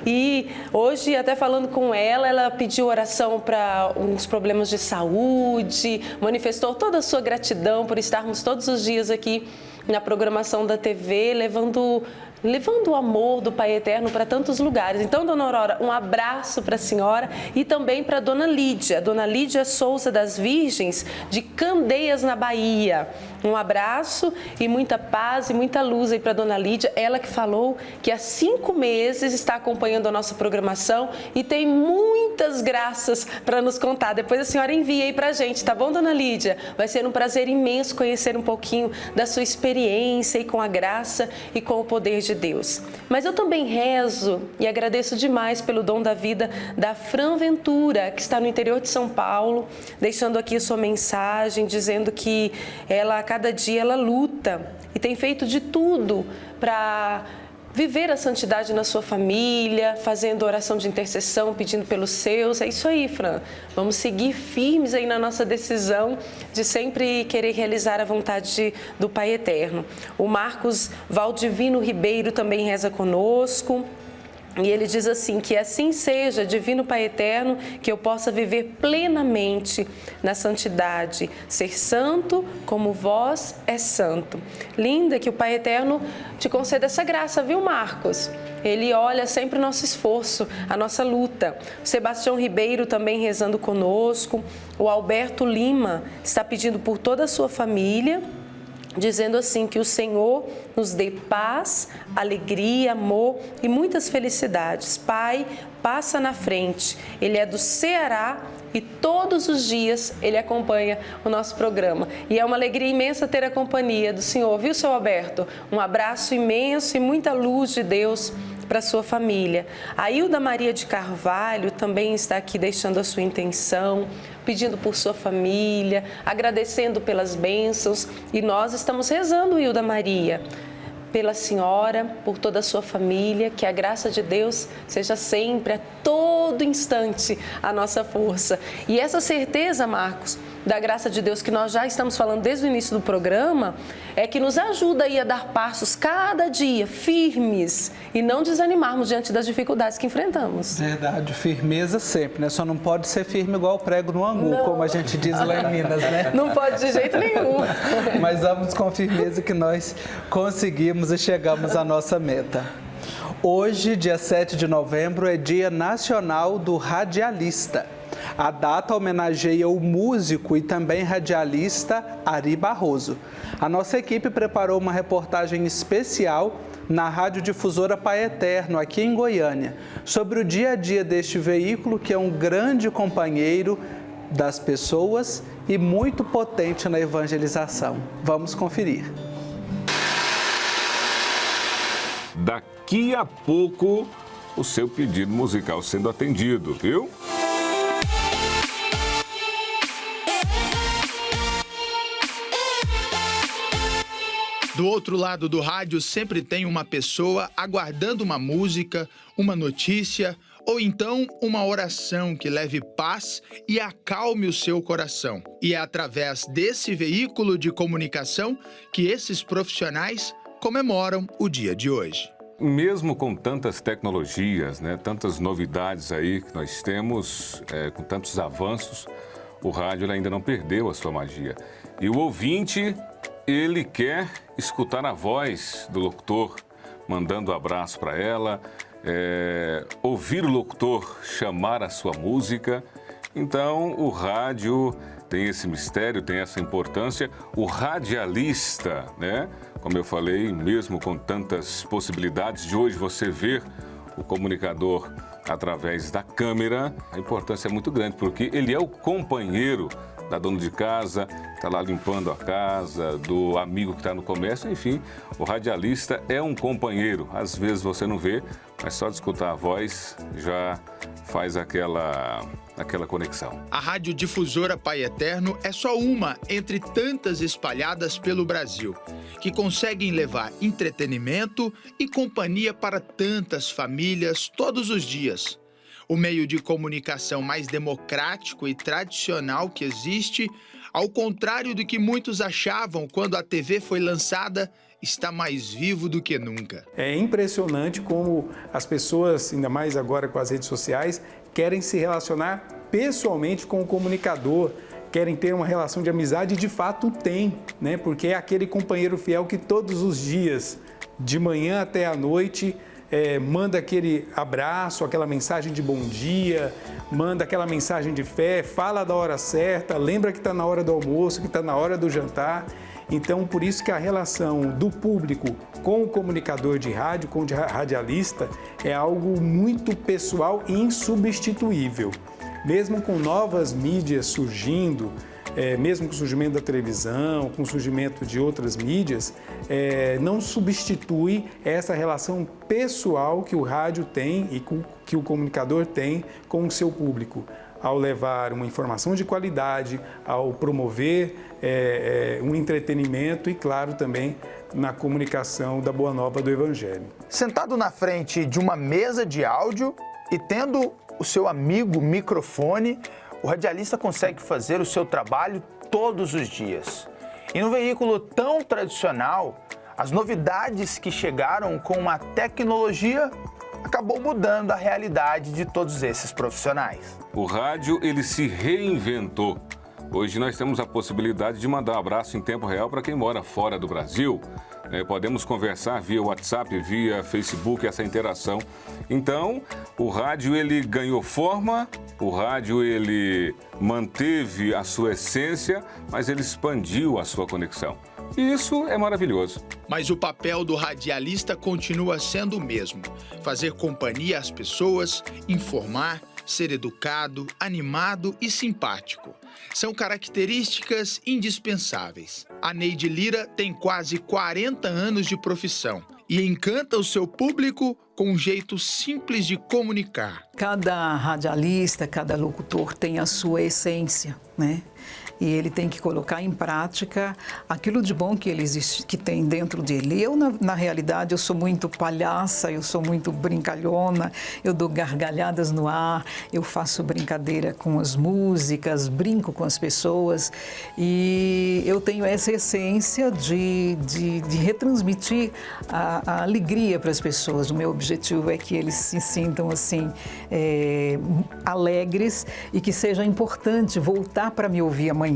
E hoje, até falando com ela pediu oração para uns problemas de saúde, manifestou toda a sua gratidão por estarmos todos os dias aqui na programação da TV, levando o amor do Pai Eterno para tantos lugares. Então, dona Aurora, um abraço para a senhora e também para a dona Lídia Souza das Virgens, de Candeias, na Bahia. Um abraço e muita paz e muita luz aí para a dona Lídia, ela que falou que há 5 meses está acompanhando a nossa programação e tem muitas graças para nos contar. Depois a senhora envia aí para a gente, tá bom, dona Lídia? Vai ser um prazer imenso conhecer um pouquinho da sua experiência e com a graça e com o poder de Deus. Mas eu também rezo e agradeço demais pelo dom da vida da Fran Ventura, que está no interior de São Paulo, deixando aqui a sua mensagem, dizendo que ela, a cada dia, ela luta e tem feito de tudo para viver a santidade na sua família, fazendo oração de intercessão, pedindo pelos seus. É isso aí, Fran. Vamos seguir firmes aí na nossa decisão de sempre querer realizar a vontade do Pai Eterno. O Marcos Valdivino Ribeiro também reza conosco. E ele diz assim, que assim seja, Divino Pai Eterno, que eu possa viver plenamente na santidade, ser santo como vós é santo. Linda, que o Pai Eterno te conceda essa graça, viu, Marcos? Ele olha sempre o nosso esforço, a nossa luta. O Sebastião Ribeiro também rezando conosco. O Alberto Lima está pedindo por toda a sua família, dizendo assim, que o Senhor nos dê paz, alegria, amor e muitas felicidades. Pai, passa na frente. Ele é do Ceará e todos os dias ele acompanha o nosso programa. E é uma alegria imensa ter a companhia do Senhor, viu, seu Alberto? Um abraço imenso e muita luz de Deus para sua família. A Hilda Maria de Carvalho também está aqui deixando a sua intenção, pedindo por sua família, agradecendo pelas bênçãos. E nós estamos rezando, Hilda Maria, pela senhora, por toda a sua família, que a graça de Deus seja sempre, a todo instante, a nossa força. E essa certeza, Marcos, da graça de Deus que nós já estamos falando desde o início do programa, é que nos ajuda aí a dar passos cada dia firmes e não desanimarmos diante das dificuldades que enfrentamos. Verdade, firmeza sempre, né? Só não pode ser firme igual o prego no angu, como a gente diz lá em Minas, né? Não pode de jeito nenhum. Mas vamos com firmeza que nós conseguimos e chegamos à nossa meta. Hoje, dia 7 de novembro, é Dia Nacional do Radialista. A data homenageia o músico e também radialista Ari Barroso. A nossa equipe preparou uma reportagem especial na radiodifusora Pai Eterno, aqui em Goiânia, sobre o dia a dia deste veículo, que é um grande companheiro das pessoas e muito potente na evangelização. Vamos conferir. Daqui a pouco, o seu pedido musical sendo atendido, viu? Do outro lado do rádio sempre tem uma pessoa aguardando uma música, uma notícia ou então uma oração que leve paz e acalme o seu coração. E é através desse veículo de comunicação que esses profissionais comemoram o dia de hoje. Mesmo com tantas tecnologias, né, tantas novidades aí que nós temos, com tantos avanços, o rádio ainda não perdeu a sua magia. E o ouvinte, ele quer escutar a voz do locutor, mandando um abraço para ela, ouvir o locutor chamar a sua música. Então, o rádio tem esse mistério, tem essa importância. O radialista, né? Como eu falei, mesmo com tantas possibilidades de hoje você ver o comunicador através da câmera, a importância é muito grande, porque ele é o companheiro da dona de casa, que está lá limpando a casa, do amigo que está no comércio, enfim, o radialista é um companheiro. Às vezes você não vê, mas só de escutar a voz já faz aquela conexão. A radiodifusora Pai Eterno é só uma entre tantas espalhadas pelo Brasil, que conseguem levar entretenimento e companhia para tantas famílias todos os dias. o meio de comunicação mais democrático e tradicional que existe, ao contrário do que muitos achavam quando a TV foi lançada, está mais vivo do que nunca. É impressionante como as pessoas, ainda mais agora com as redes sociais, querem se relacionar pessoalmente com o comunicador, querem ter uma relação de amizade e de fato tem, né? Porque é aquele companheiro fiel que todos os dias, de manhã até à noite, manda aquele abraço, aquela mensagem de bom dia, manda aquela mensagem de fé, fala da hora certa, lembra que está na hora do almoço, que está na hora do jantar. Então, por isso que a relação do público com o comunicador de rádio, com o radialista, é algo muito pessoal e insubstituível. Mesmo com novas mídias surgindo, mesmo com o surgimento da televisão, com o surgimento de outras mídias, não substitui essa relação pessoal que o rádio tem e que o comunicador tem com o seu público, ao levar uma informação de qualidade, ao promover um entretenimento e, claro, também na comunicação da Boa Nova do Evangelho. Sentado na frente de uma mesa de áudio e tendo o seu amigo microfone, o radialista consegue fazer o seu trabalho todos os dias. E num veículo tão tradicional, as novidades que chegaram com a tecnologia acabou mudando a realidade de todos esses profissionais. O rádio, ele se reinventou. Hoje nós temos a possibilidade de mandar um abraço em tempo real para quem mora fora do Brasil. Podemos conversar via WhatsApp, via Facebook, essa interação. Então, o rádio, ele ganhou forma, o rádio, ele manteve a sua essência, mas ele expandiu a sua conexão. E isso é maravilhoso. Mas o papel do radialista continua sendo o mesmo: fazer companhia às pessoas, informar, ser educado, animado e simpático. São características indispensáveis. A Neide Lira tem quase 40 anos de profissão e encanta o seu público com um jeito simples de comunicar. Cada radialista, cada locutor tem a sua essência, né? E ele tem que colocar em prática aquilo de bom que que tem dentro dele. Eu, na realidade, eu sou muito palhaça, eu sou muito brincalhona, eu dou gargalhadas no ar, eu faço brincadeira com as músicas, brinco com as pessoas e eu tenho essa essência de retransmitir a alegria para as pessoas. O meu objetivo é que eles se sintam assim, alegres e que seja importante voltar para me ouvir amanhã.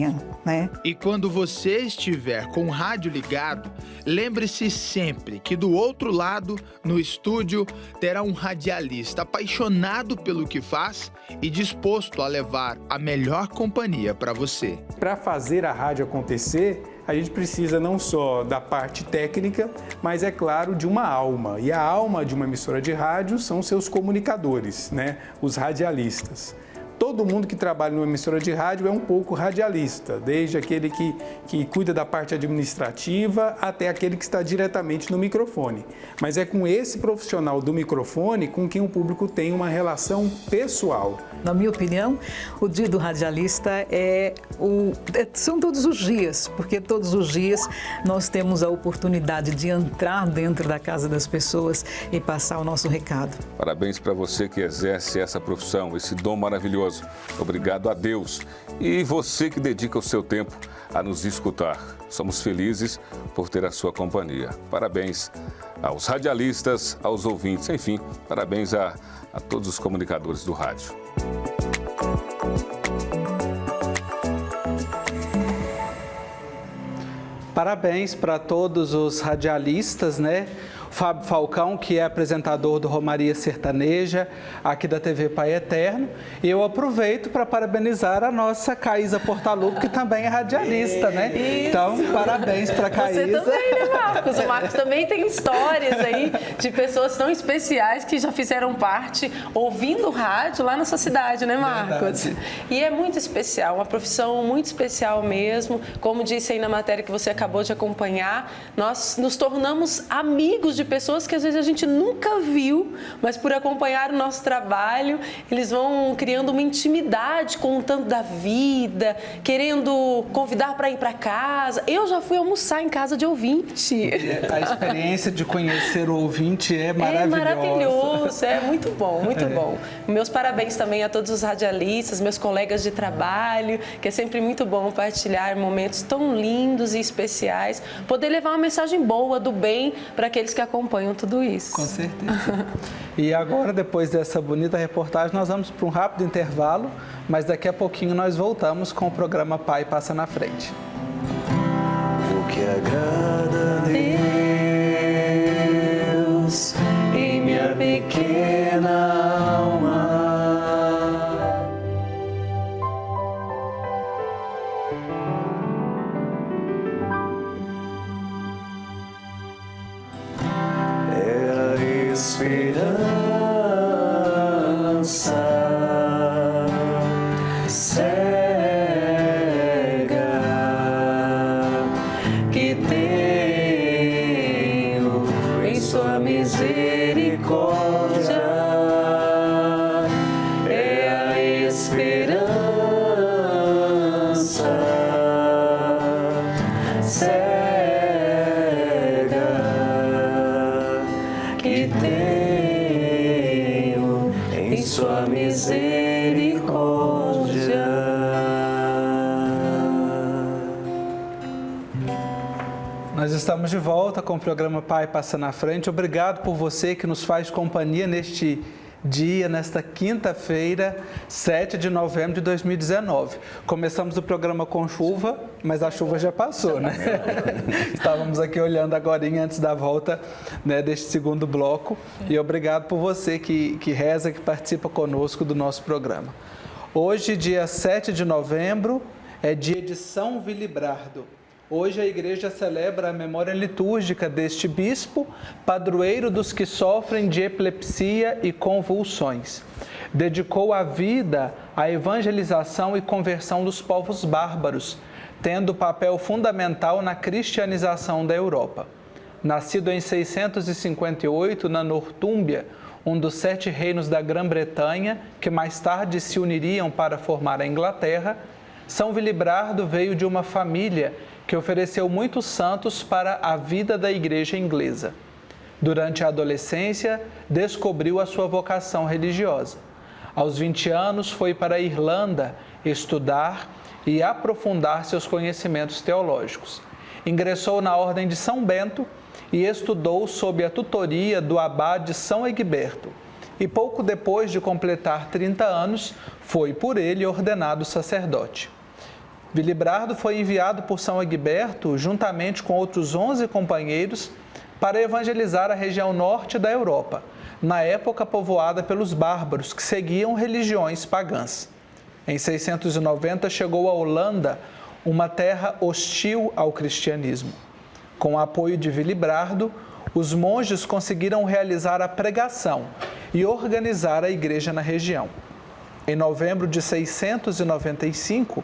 Né? E quando você estiver com o rádio ligado, lembre-se sempre que do outro lado, no estúdio, terá um radialista apaixonado pelo que faz e disposto a levar a melhor companhia para você. Para fazer a rádio acontecer, a gente precisa não só da parte técnica, mas, é claro, de uma alma. E a alma de uma emissora de rádio são seus comunicadores, né? Os radialistas. Todo mundo que trabalha numa emissora de rádio é um pouco radialista, desde aquele que cuida da parte administrativa até aquele que está diretamente no microfone. Mas é com esse profissional do microfone com quem o público tem uma relação pessoal. Na minha opinião, o dia do radialista são todos os dias, porque todos os dias nós temos a oportunidade de entrar dentro da casa das pessoas e passar o nosso recado. Parabéns para você que exerce essa profissão, esse dom maravilhoso. Obrigado a Deus. E você que dedica o seu tempo a nos escutar. Somos felizes por ter a sua companhia. Parabéns aos radialistas, aos ouvintes, enfim, parabéns a todos os comunicadores do rádio. Parabéns para todos os radialistas, né? Fábio Falcão, que é apresentador do Romaria Sertaneja, aqui da TV Pai Eterno. E eu aproveito para parabenizar a nossa Caísa Portalupo, que também é radialista, né? Isso. Então, parabéns para a Caísa. Você também, né, Marcos? O Marcos também tem histórias aí de pessoas tão especiais que já fizeram parte ouvindo rádio lá na sua cidade, né, Marcos? Verdade. E é muito especial, uma profissão muito especial mesmo. Como disse aí na matéria que você acabou acabou de acompanhar, nós nos tornamos amigos de pessoas que às vezes a gente nunca viu, mas por acompanhar o nosso trabalho, eles vão criando uma intimidade, contando da vida, querendo convidar para ir para casa. Eu já fui almoçar em casa de ouvinte. A experiência de conhecer o ouvinte é maravilhosa. É maravilhoso, é muito bom, muito bom. Meus parabéns também a todos os radialistas, meus colegas de trabalho, que é sempre muito bom compartilhar momentos tão lindos e especiais, poder levar uma mensagem boa, do bem, para aqueles que acompanham tudo isso. Com certeza. E agora, depois dessa bonita reportagem, nós vamos para um rápido intervalo, mas daqui a pouquinho nós voltamos com o programa Pai Passa na Frente. O que agrada a Deus em minha pequena alma. É a esperança cega que tenho em sua misericórdia. É a esperança cega que tenho em sua misericórdia. Nós estamos de volta com o programa Pai Passa na Frente. Obrigado por você que nos faz companhia neste dia, nesta quinta-feira, 7 de novembro de 2019. Começamos o programa com chuva, mas a chuva já passou, né? Estávamos aqui olhando agora antes da volta, né, deste segundo bloco. E obrigado por você que reza, que participa conosco do nosso programa. Hoje, dia 7 de novembro, é dia de São Wilibrardo. Hoje a igreja celebra a memória litúrgica deste bispo, padroeiro dos que sofrem de epilepsia e convulsões. Dedicou a vida à evangelização e conversão dos povos bárbaros, tendo papel fundamental na cristianização da Europa. Nascido em 658 na Nortúmbia, um dos 7 reinos da Grã-Bretanha, que mais tarde se uniriam para formar a Inglaterra, São Wilibrardo veio de uma família que ofereceu muitos santos para a vida da igreja inglesa. Durante a adolescência, descobriu a sua vocação religiosa. Aos 20 anos, foi para a Irlanda estudar e aprofundar seus conhecimentos teológicos. Ingressou na Ordem de São Bento e estudou sob a tutoria do abade São Egberto. E pouco depois de completar 30 anos, foi por ele ordenado sacerdote. Wilibrardo foi enviado por São Egberto, juntamente com outros 11 companheiros, para evangelizar a região norte da Europa, na época povoada pelos bárbaros, que seguiam religiões pagãs. Em 690, chegou a Holanda, uma terra hostil ao cristianismo. Com o apoio de Wilibrardo, os monges conseguiram realizar a pregação e organizar a igreja na região. Em novembro de 695,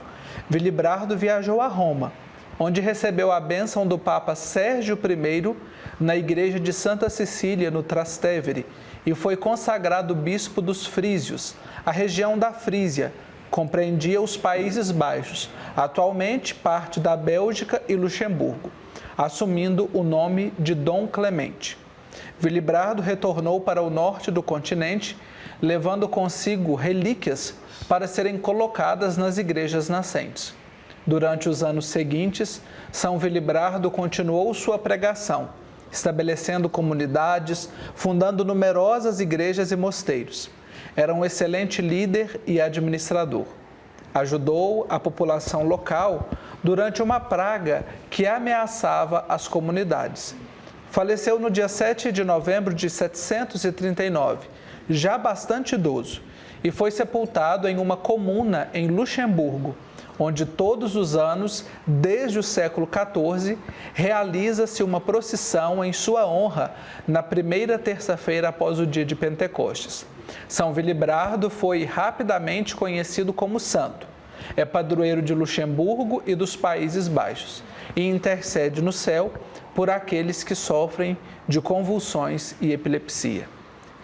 Wilibrardo viajou a Roma, onde recebeu a bênção do Papa Sérgio I na igreja de Santa Cecília, no Trastevere, e foi consagrado bispo dos Frísios. A região da Frísia compreendia os Países Baixos, atualmente parte da Bélgica e Luxemburgo, assumindo o nome de Dom Clemente. Wilibrardo retornou para o norte do continente, levando consigo relíquias para serem colocadas nas igrejas nascentes. Durante os anos seguintes, São Wilibrardo continuou sua pregação, estabelecendo comunidades, fundando numerosas igrejas e mosteiros. Era um excelente líder e administrador. Ajudou a população local durante uma praga que ameaçava as comunidades. Faleceu no dia 7 de novembro de 739, já bastante idoso, e foi sepultado em uma comuna em Luxemburgo, onde todos os anos, desde o século XIV, realiza-se uma procissão em sua honra na primeira terça-feira após o dia de Pentecostes. São Wilibrardo foi rapidamente conhecido como santo. É padroeiro de Luxemburgo e dos Países Baixos. e intercede no céu por aqueles que sofrem de convulsões e epilepsia.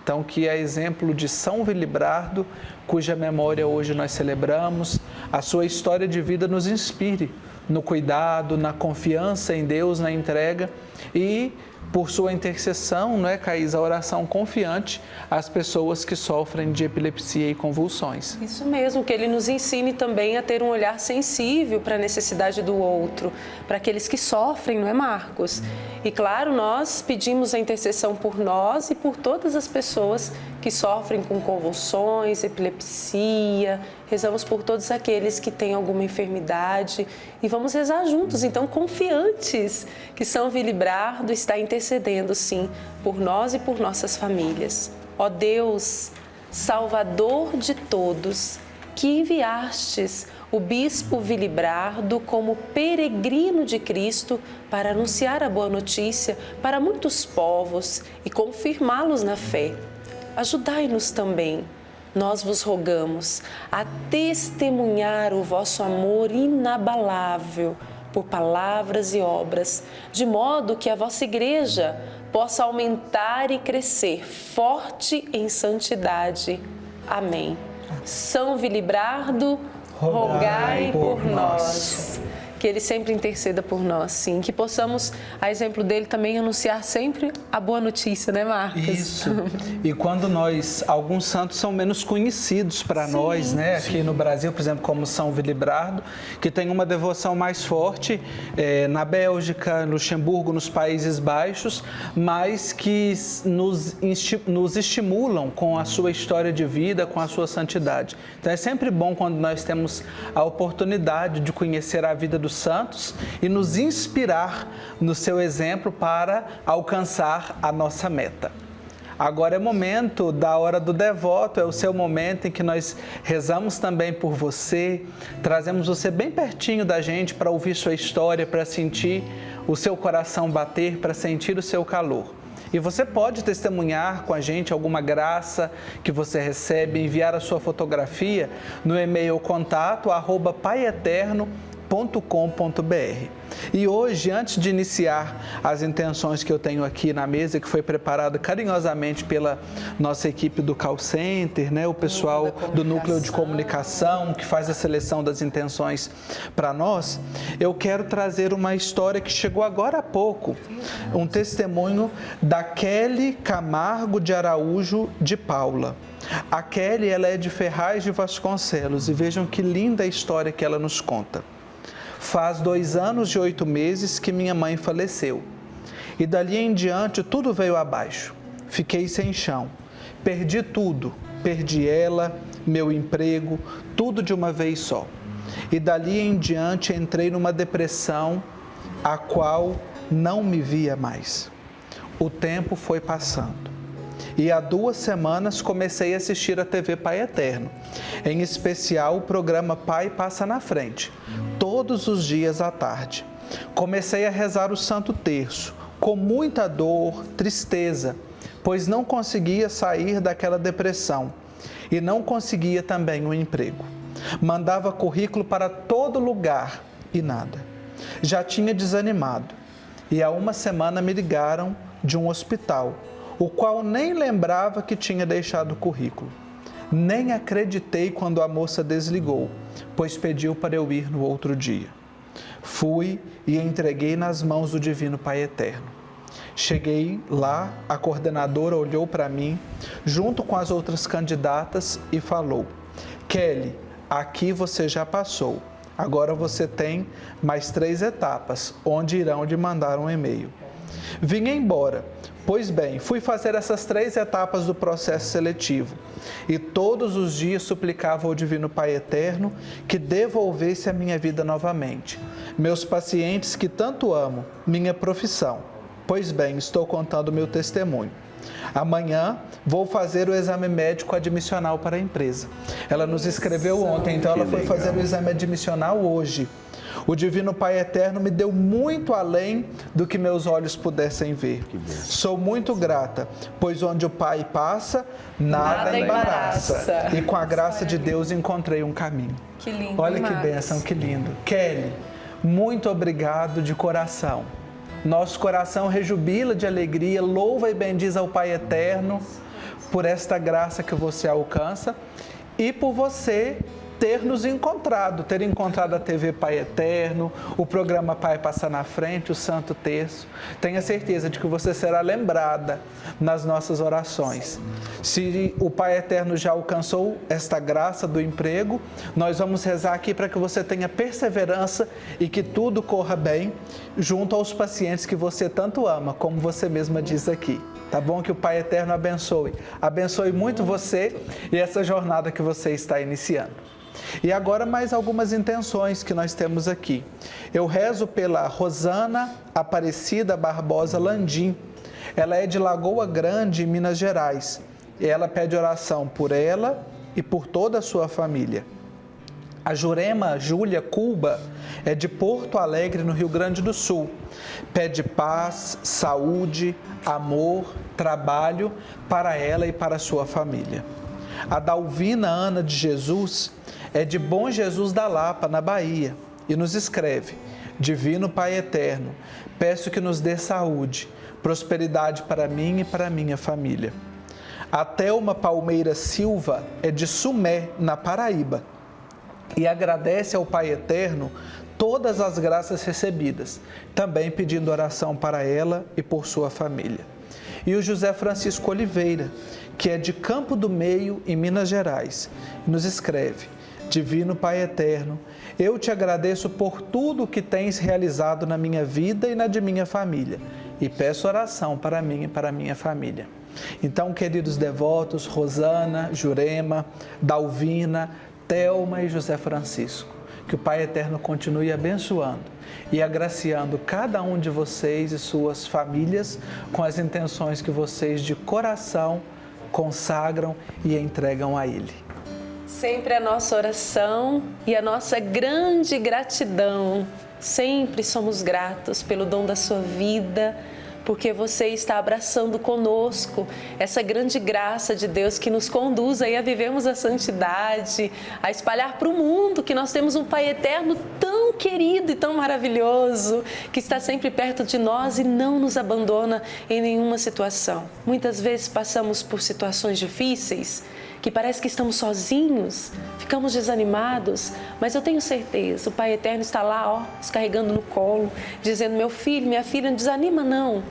Então, que é exemplo de São Wilibrardo, cuja memória hoje nós celebramos, a sua história de vida nos inspire no cuidado, na confiança em Deus, na entrega e, por sua intercessão, não é, Caís, a oração confiante às pessoas que sofrem de epilepsia e convulsões. Isso mesmo, que ele nos ensine também a ter um olhar sensível para a necessidade do outro, para aqueles que sofrem, não é, Marcos? E claro, nós pedimos a intercessão por nós e por todas as pessoas que sofrem com convulsões, epilepsia, rezamos por todos aqueles que têm alguma enfermidade e vamos rezar juntos, então, confiantes que São Wilibrardo está intercedendo, sim, por nós e por nossas famílias. Ó Deus, Salvador de todos, que enviastes o bispo Wilibrardo como peregrino de Cristo para anunciar a boa notícia para muitos povos e confirmá-los na fé. Ajudai-nos também, nós vos rogamos, a testemunhar o vosso amor inabalável por palavras e obras, de modo que a vossa Igreja possa aumentar e crescer forte em santidade. Amém. São Wilibrardo, rogai por nós. Que ele sempre interceda por nós, sim. Que possamos, a exemplo dele, também anunciar sempre a boa notícia, né, Marcos? Isso. E quando alguns santos são menos conhecidos para nós, né? Aqui no Brasil, por exemplo, como São Wilibrardo, que tem uma devoção mais forte na Bélgica, no Luxemburgo, nos Países Baixos, mas que nos estimulam com a sua história de vida, com a sua santidade. Então é sempre bom quando nós temos a oportunidade de conhecer a vida dos santos e nos inspirar no seu exemplo para alcançar a nossa meta. Agora é momento da hora do devoto, é o seu momento em que nós rezamos também por você, trazemos você bem pertinho da gente para ouvir sua história, para sentir o seu coração bater, para sentir o seu calor. E você pode testemunhar com a gente alguma graça que você recebe, enviar a sua fotografia no e-mail contato@paieternoo.com.br. E hoje, antes de iniciar as intenções que eu tenho aqui na mesa, que foi preparada carinhosamente pela nossa equipe do Call Center, né, o pessoal do Núcleo de Comunicação, que faz a seleção das intenções para nós, eu quero trazer uma história que chegou agora há pouco, um testemunho da Kelly Camargo de Araújo de Paula. A Kelly, ela é de Ferraz de Vasconcelos e vejam que linda a história que ela nos conta. Faz 2 anos e 8 meses que minha mãe faleceu. E dali em diante tudo veio abaixo. Fiquei sem chão. Perdi tudo. Perdi ela, meu emprego, tudo de uma vez só. E dali em diante entrei numa depressão a qual não me via mais. O tempo foi passando. E há 2 semanas comecei a assistir a TV Pai Eterno, em especial o programa Pai Passa na Frente, todos os dias à tarde. Comecei a rezar o Santo Terço, com muita dor, tristeza, pois não conseguia sair daquela depressão e não conseguia também um emprego. Mandava currículo para todo lugar e nada. Já tinha desanimado e há 1 semana me ligaram de um hospital, o qual nem lembrava que tinha deixado o currículo. Nem acreditei quando a moça desligou, pois pediu para eu ir no outro dia. Fui e entreguei nas mãos do Divino Pai Eterno. Cheguei lá, a coordenadora olhou para mim, junto com as outras candidatas, e falou: Kelly, aqui você já passou. Agora você tem mais 3 etapas, onde irão lhe mandar um e-mail. Vim embora. Pois bem, fui fazer essas 3 etapas do processo seletivo e todos os dias suplicava ao Divino Pai Eterno que devolvesse a minha vida novamente, meus pacientes que tanto amo, minha profissão. Pois bem, estou contando meu testemunho. Amanhã vou fazer o exame médico admissional para a empresa. Ela nos escreveu ontem, então ela foi fazer o exame admissional hoje. O Divino Pai Eterno me deu muito além do que meus olhos pudessem ver. Sou muito grata, pois onde o Pai passa, nada embaraça. E com a graça de Deus encontrei um caminho. Que lindo, Olha que Marcos. bênção, que lindo. Kelly, muito obrigado de coração. Nosso coração rejubila de alegria, louva e bendiz ao Pai Eterno por esta graça que você alcança e por você ter encontrado a TV Pai Eterno, o programa Pai Passa na Frente, o Santo Terço. Tenha certeza de que você será lembrada nas nossas orações. Se o Pai Eterno já alcançou esta graça do emprego, nós vamos rezar aqui para que você tenha perseverança e que tudo corra bem junto aos pacientes que você tanto ama, como você mesma diz aqui. Tá bom? Que o Pai Eterno abençoe. Abençoe muito você e essa jornada que você está iniciando. E agora mais algumas intenções que nós temos aqui. Eu rezo pela Rosana Aparecida Barbosa Landim. Ela é de Lagoa Grande, Minas Gerais. E ela pede oração por ela e por toda a sua família. A Jurema Júlia Cuba é de Porto Alegre, no Rio Grande do Sul. Pede paz, saúde, amor, trabalho para ela e para a sua família. A Dalvina Ana de Jesus é de Bom Jesus da Lapa, na Bahia, e nos escreve: Divino Pai Eterno, peço que nos dê saúde, prosperidade para mim e para minha família. A Thelma Palmeira Silva é de Sumé, na Paraíba, e agradece ao Pai Eterno todas as graças recebidas, também pedindo oração para ela e por sua família. E o José Francisco Oliveira, que é de Campo do Meio, em Minas Gerais, nos escreve: Divino Pai Eterno, eu te agradeço por tudo o que tens realizado na minha vida e na de minha família, e peço oração para mim e para minha família. Então, queridos devotos, Rosana, Jurema, Dalvina, Thelma e José Francisco, que o Pai Eterno continue abençoando e agraciando cada um de vocês e suas famílias com as intenções que vocês de coração consagram e entregam a Ele. Sempre a nossa oração e a nossa grande gratidão. Sempre somos gratos pelo dom da sua vida, porque você está abraçando conosco essa grande graça de Deus que nos conduz aí a vivermos a santidade, a espalhar para o mundo que nós temos um Pai Eterno tão querido e tão maravilhoso, que está sempre perto de nós e não nos abandona em nenhuma situação. Muitas vezes passamos por situações difíceis, que parece que estamos sozinhos, ficamos desanimados, mas eu tenho certeza, o Pai Eterno está lá, descarregando no colo, dizendo: meu filho, minha filha, não desanima não,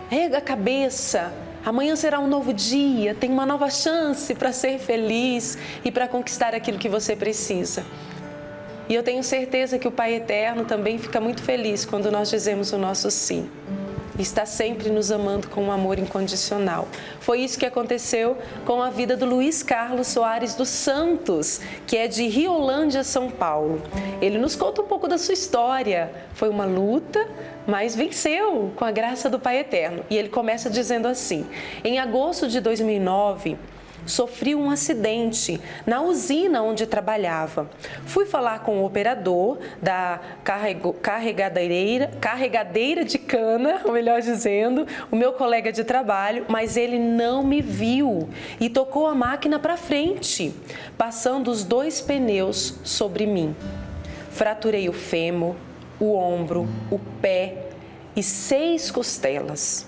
erga a cabeça, amanhã será um novo dia, tem uma nova chance para ser feliz e para conquistar aquilo que você precisa. E eu tenho certeza que o Pai Eterno também fica muito feliz quando nós dizemos o nosso sim. Está sempre nos amando com um amor incondicional. Foi isso que aconteceu com a vida do Luiz Carlos Soares dos Santos, que é de Riolândia, São Paulo. Ele nos conta um pouco da sua história. Foi uma luta, mas venceu com a graça do Pai Eterno. E ele começa dizendo assim: em agosto de 2009, sofri um acidente na usina onde trabalhava. Fui falar com o operador da carregadeira de cana, ou melhor dizendo, o meu colega de trabalho, mas ele não me viu e tocou a máquina para frente, passando os 2 pneus sobre mim. Fraturei o fêmur, o ombro, o pé e 6 costelas.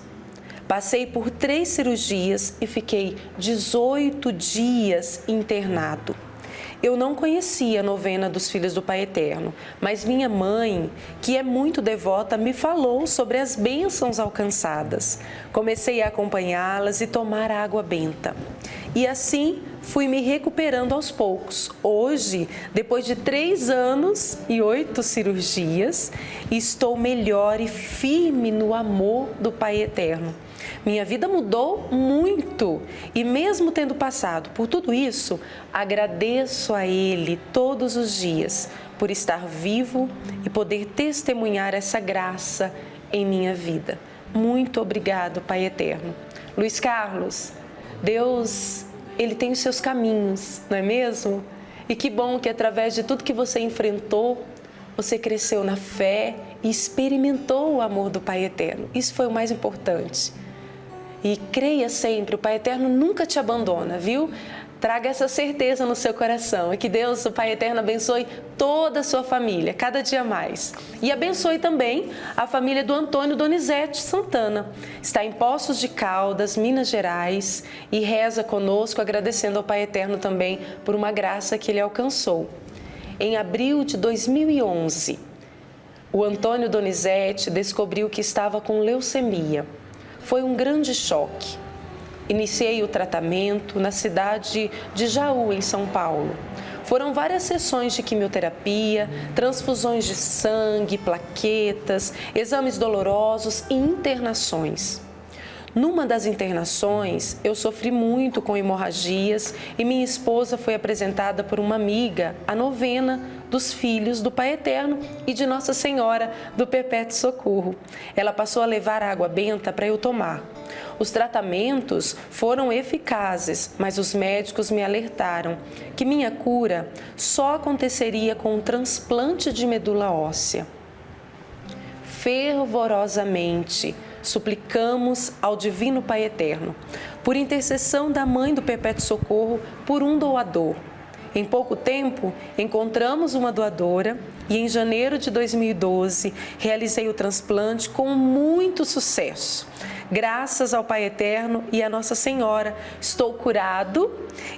Passei por 3 cirurgias e fiquei 18 dias internado. Eu não conhecia a novena dos Filhos do Pai Eterno, mas minha mãe, que é muito devota, me falou sobre as bênçãos alcançadas. Comecei a acompanhá-las e tomar água benta. E assim fui me recuperando aos poucos. Hoje, depois de 3 anos e 8 cirurgias, estou melhor e firme no amor do Pai Eterno. Minha vida mudou muito e mesmo tendo passado por tudo isso, agradeço a Ele todos os dias por estar vivo e poder testemunhar essa graça em minha vida. Muito obrigado, Pai Eterno. Luiz Carlos, Deus, Ele tem os seus caminhos, não é mesmo? E que bom que através de tudo que você enfrentou, você cresceu na fé e experimentou o amor do Pai Eterno. Isso foi o mais importante. E creia sempre, o Pai Eterno nunca te abandona, viu? Traga essa certeza no seu coração e que Deus, o Pai Eterno, abençoe toda a sua família, cada dia mais. E abençoe também a família do Antônio Donizete Santana. Está em Poços de Caldas, Minas Gerais, e reza conosco, agradecendo ao Pai Eterno também por uma graça que ele alcançou. Em abril de 2011, o Antônio Donizete descobriu que estava com leucemia. Foi um grande choque. Iniciei o tratamento na cidade de Jaú, em São Paulo. Foram várias sessões de quimioterapia, transfusões de sangue, plaquetas, exames dolorosos e internações. Numa das internações, eu sofri muito com hemorragias e minha esposa foi apresentada por uma amiga à novena dos filhos do Pai Eterno e de Nossa Senhora do Perpétuo Socorro. Ela passou a levar água benta para eu tomar. Os tratamentos foram eficazes, mas os médicos me alertaram que minha cura só aconteceria com um transplante de medula óssea. Fervorosamente suplicamos ao Divino Pai Eterno, por intercessão da Mãe do Perpétuo Socorro, por um doador. Em pouco tempo, encontramos uma doadora e em janeiro de 2012 realizei o transplante com muito sucesso. Graças ao Pai Eterno e à Nossa Senhora, estou curado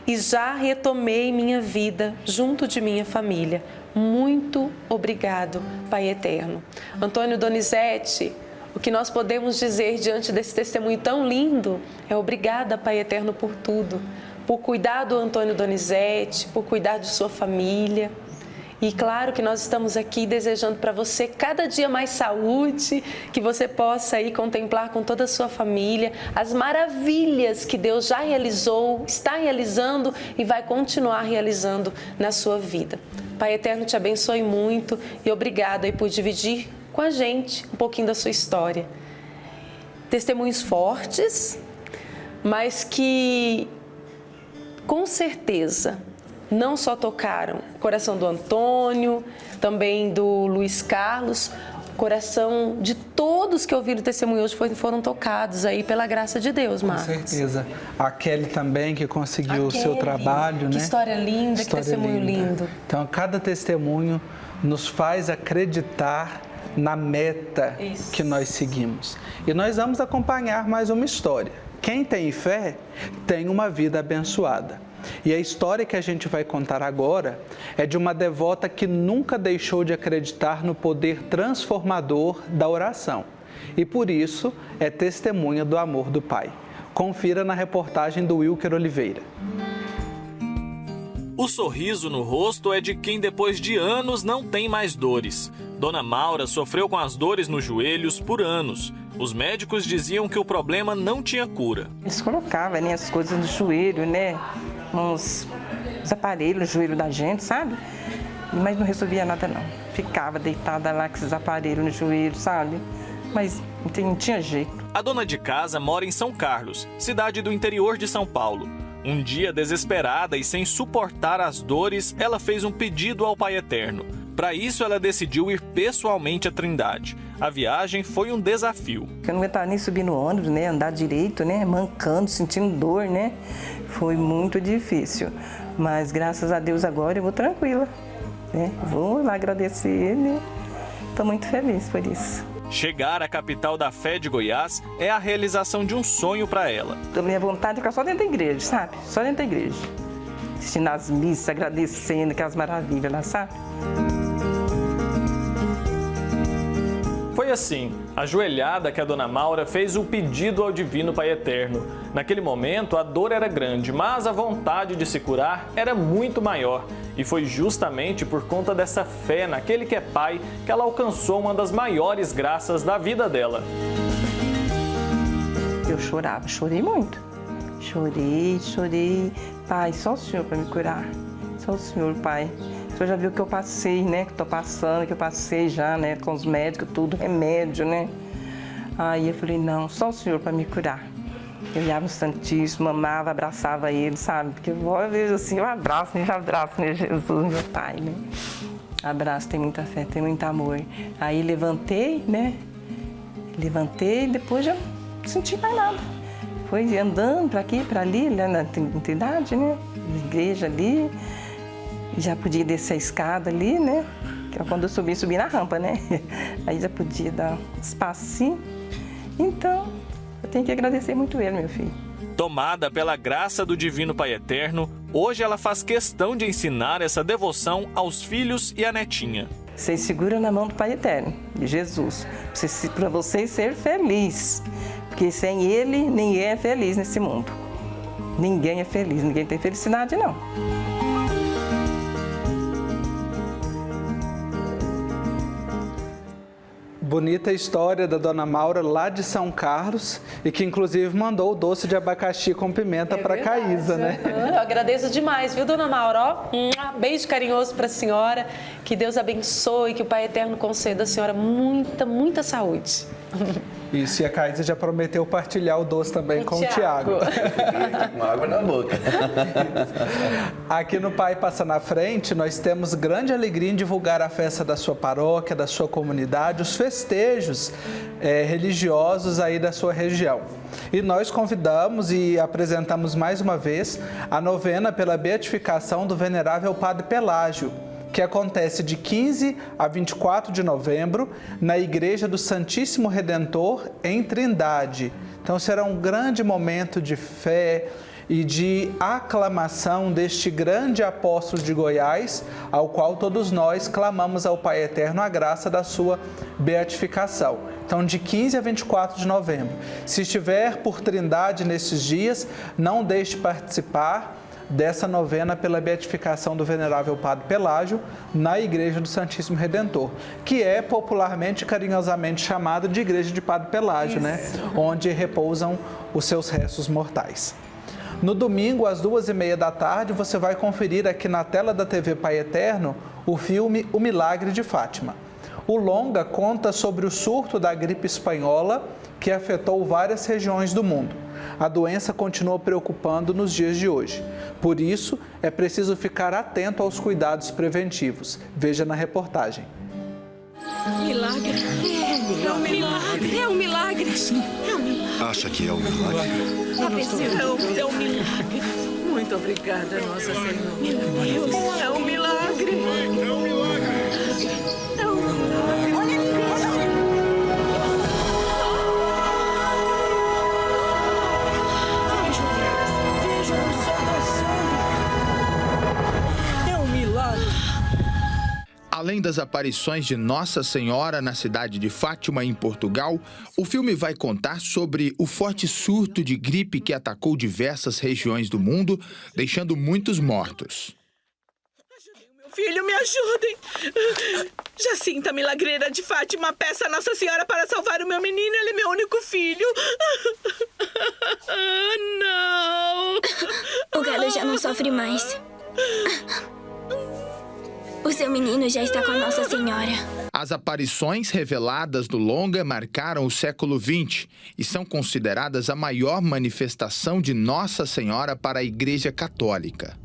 e já retomei minha vida junto de minha família. Muito obrigado, Pai Eterno. Antônio Donizete, o que nós podemos dizer diante desse testemunho tão lindo é obrigada, Pai Eterno, por tudo. Por cuidar do Antônio Donizete, por cuidar de sua família. E claro que nós estamos aqui desejando para você cada dia mais saúde, que você possa aí contemplar com toda a sua família as maravilhas que Deus já realizou, está realizando e vai continuar realizando na sua vida. Pai Eterno te abençoe muito e obrigado aí por dividir com a gente um pouquinho da sua história. Testemunhos fortes, mas que com certeza não só tocaram o coração do Antônio, também do Luiz Carlos, o coração de todos que ouviram o testemunho hoje foram tocados aí pela graça de Deus, Marcos. Com certeza. A Kelly também, que conseguiu o seu trabalho, né? Que história linda, que testemunho lindo. Então, cada testemunho nos faz acreditar na meta que nós seguimos. E nós vamos acompanhar mais uma história. Quem tem fé tem uma vida abençoada. E a história que a gente vai contar agora é de uma devota que nunca deixou de acreditar no poder transformador da oração. E por isso é testemunha do amor do Pai. Confira na reportagem do Wilker Oliveira. O sorriso no rosto é de quem depois de anos não tem mais dores. Dona Maura sofreu com as dores nos joelhos por anos. Os médicos diziam que o problema não tinha cura. Eles colocavam, né, as coisas no joelho, né? Uns aparelhos no joelho da gente, sabe? Mas não resolvia nada, não. Ficava deitada lá com esses aparelhos no joelho, sabe? Mas não tinha jeito. A dona de casa mora em São Carlos, cidade do interior de São Paulo. Um dia, desesperada e sem suportar as dores, ela fez um pedido ao Pai Eterno. Para isso, ela decidiu ir pessoalmente à Trindade. A viagem foi um desafio. Eu não aguentava nem subir no ônibus, né? Andar direito, né? Mancando, sentindo dor, né? Foi muito difícil. Mas graças a Deus agora eu vou tranquila, né? Vou lá agradecer ele. Estou muito feliz por isso. Chegar à capital da fé de Goiás é a realização de um sonho para ela. A minha vontade é ficar só dentro da igreja, sabe? Só dentro da igreja. Assistindo as missas, agradecendo aquelas maravilhas lá, sabe? Foi assim, ajoelhada, que a dona Maura fez o pedido ao Divino Pai Eterno. Naquele momento, a dor era grande, mas a vontade de se curar era muito maior. E foi justamente por conta dessa fé naquele que é Pai que ela alcançou uma das maiores graças da vida dela. Eu chorava, chorei muito. Chorei. Pai, só o Senhor para me curar. Só o Senhor, Pai. O Senhor já viu que eu passei, né? Que estou passando, que eu passei já, né? Com os médicos, tudo, remédio, né? Aí eu falei, não, só o Senhor para me curar. Eu olhava no Santíssimo, amava, abraçava ele, sabe? Porque eu vejo assim, eu abraço, né? Jesus, meu Pai, né? Abraço, tem muita fé, tem muito amor. Aí levantei, né? Levantei e depois já não senti mais nada. Foi andando para aqui, para ali, né, na entidade, né? na igreja ali, já podia descer a escada ali, né? Que é quando eu subi na rampa, né? Aí já podia dar espacinho. Então, eu tenho que agradecer muito ele, meu filho. Tomada pela graça do Divino Pai Eterno, hoje ela faz questão de ensinar essa devoção aos filhos e à netinha. Vocês seguram na mão do Pai Eterno, de Jesus, para vocês ser felizes. Porque sem Ele, ninguém é feliz nesse mundo. Ninguém é feliz, ninguém tem felicidade, não. Bonita história da Dona Maura lá de São Carlos e que inclusive mandou o doce de abacaxi com pimenta para Caísa, né? Eu agradeço demais, viu, Dona Maura? Ó, beijo carinhoso para a senhora, que Deus abençoe, que o Pai Eterno conceda à senhora muita saúde. Isso, e a Caísa já prometeu partilhar o doce também com o Tiago. Com água na boca. Aqui no Pai Passa na Frente, nós temos grande alegria em divulgar a festa da sua paróquia, da sua comunidade, os festejos religiosos aí da sua região. E nós convidamos e apresentamos mais uma vez a novena pela beatificação do venerável Padre Pelágio, que acontece de 15 a 24 de novembro na Igreja do Santíssimo Redentor, em Trindade. Então será um grande momento de fé e de aclamação deste grande apóstolo de Goiás, ao qual todos nós clamamos ao Pai Eterno a graça da sua beatificação. Então, de 15 a 24 de novembro. Se estiver por Trindade nesses dias, não deixe de participar dessa novena pela beatificação do venerável Padre Pelágio na Igreja do Santíssimo Redentor, que é popularmente e carinhosamente chamada de Igreja de Padre Pelágio, né? Onde repousam os seus restos mortais. No domingo, às 2h30 da tarde, você vai conferir aqui na tela da TV Pai Eterno o filme O Milagre de Fátima. O longa conta sobre o surto da gripe espanhola que afetou várias regiões do mundo. A doença continua preocupando nos dias de hoje. Por isso, é preciso ficar atento aos cuidados preventivos. Veja na reportagem. Milagre. É um milagre. É um milagre. Sim. É um milagre. Acha que é um milagre? É um milagre. Muito obrigada, Nossa Senhora. Meu Deus, é um milagre. É um milagre. É um milagre. Olha ali. Veja o sol nascendo. É um milagre. Além das aparições de Nossa Senhora na cidade de Fátima, em Portugal, o filme vai contar sobre o forte surto de gripe que atacou diversas regiões do mundo, deixando muitos mortos. Filho, me ajudem! Jacinta Milagreira de Fátima, peça a Nossa Senhora para salvar o meu menino, ele é meu único filho. Não! O Galo já não sofre mais. O seu menino já está com a Nossa Senhora. As aparições reveladas do longa marcaram o século XX e são consideradas a maior manifestação de Nossa Senhora para a Igreja Católica.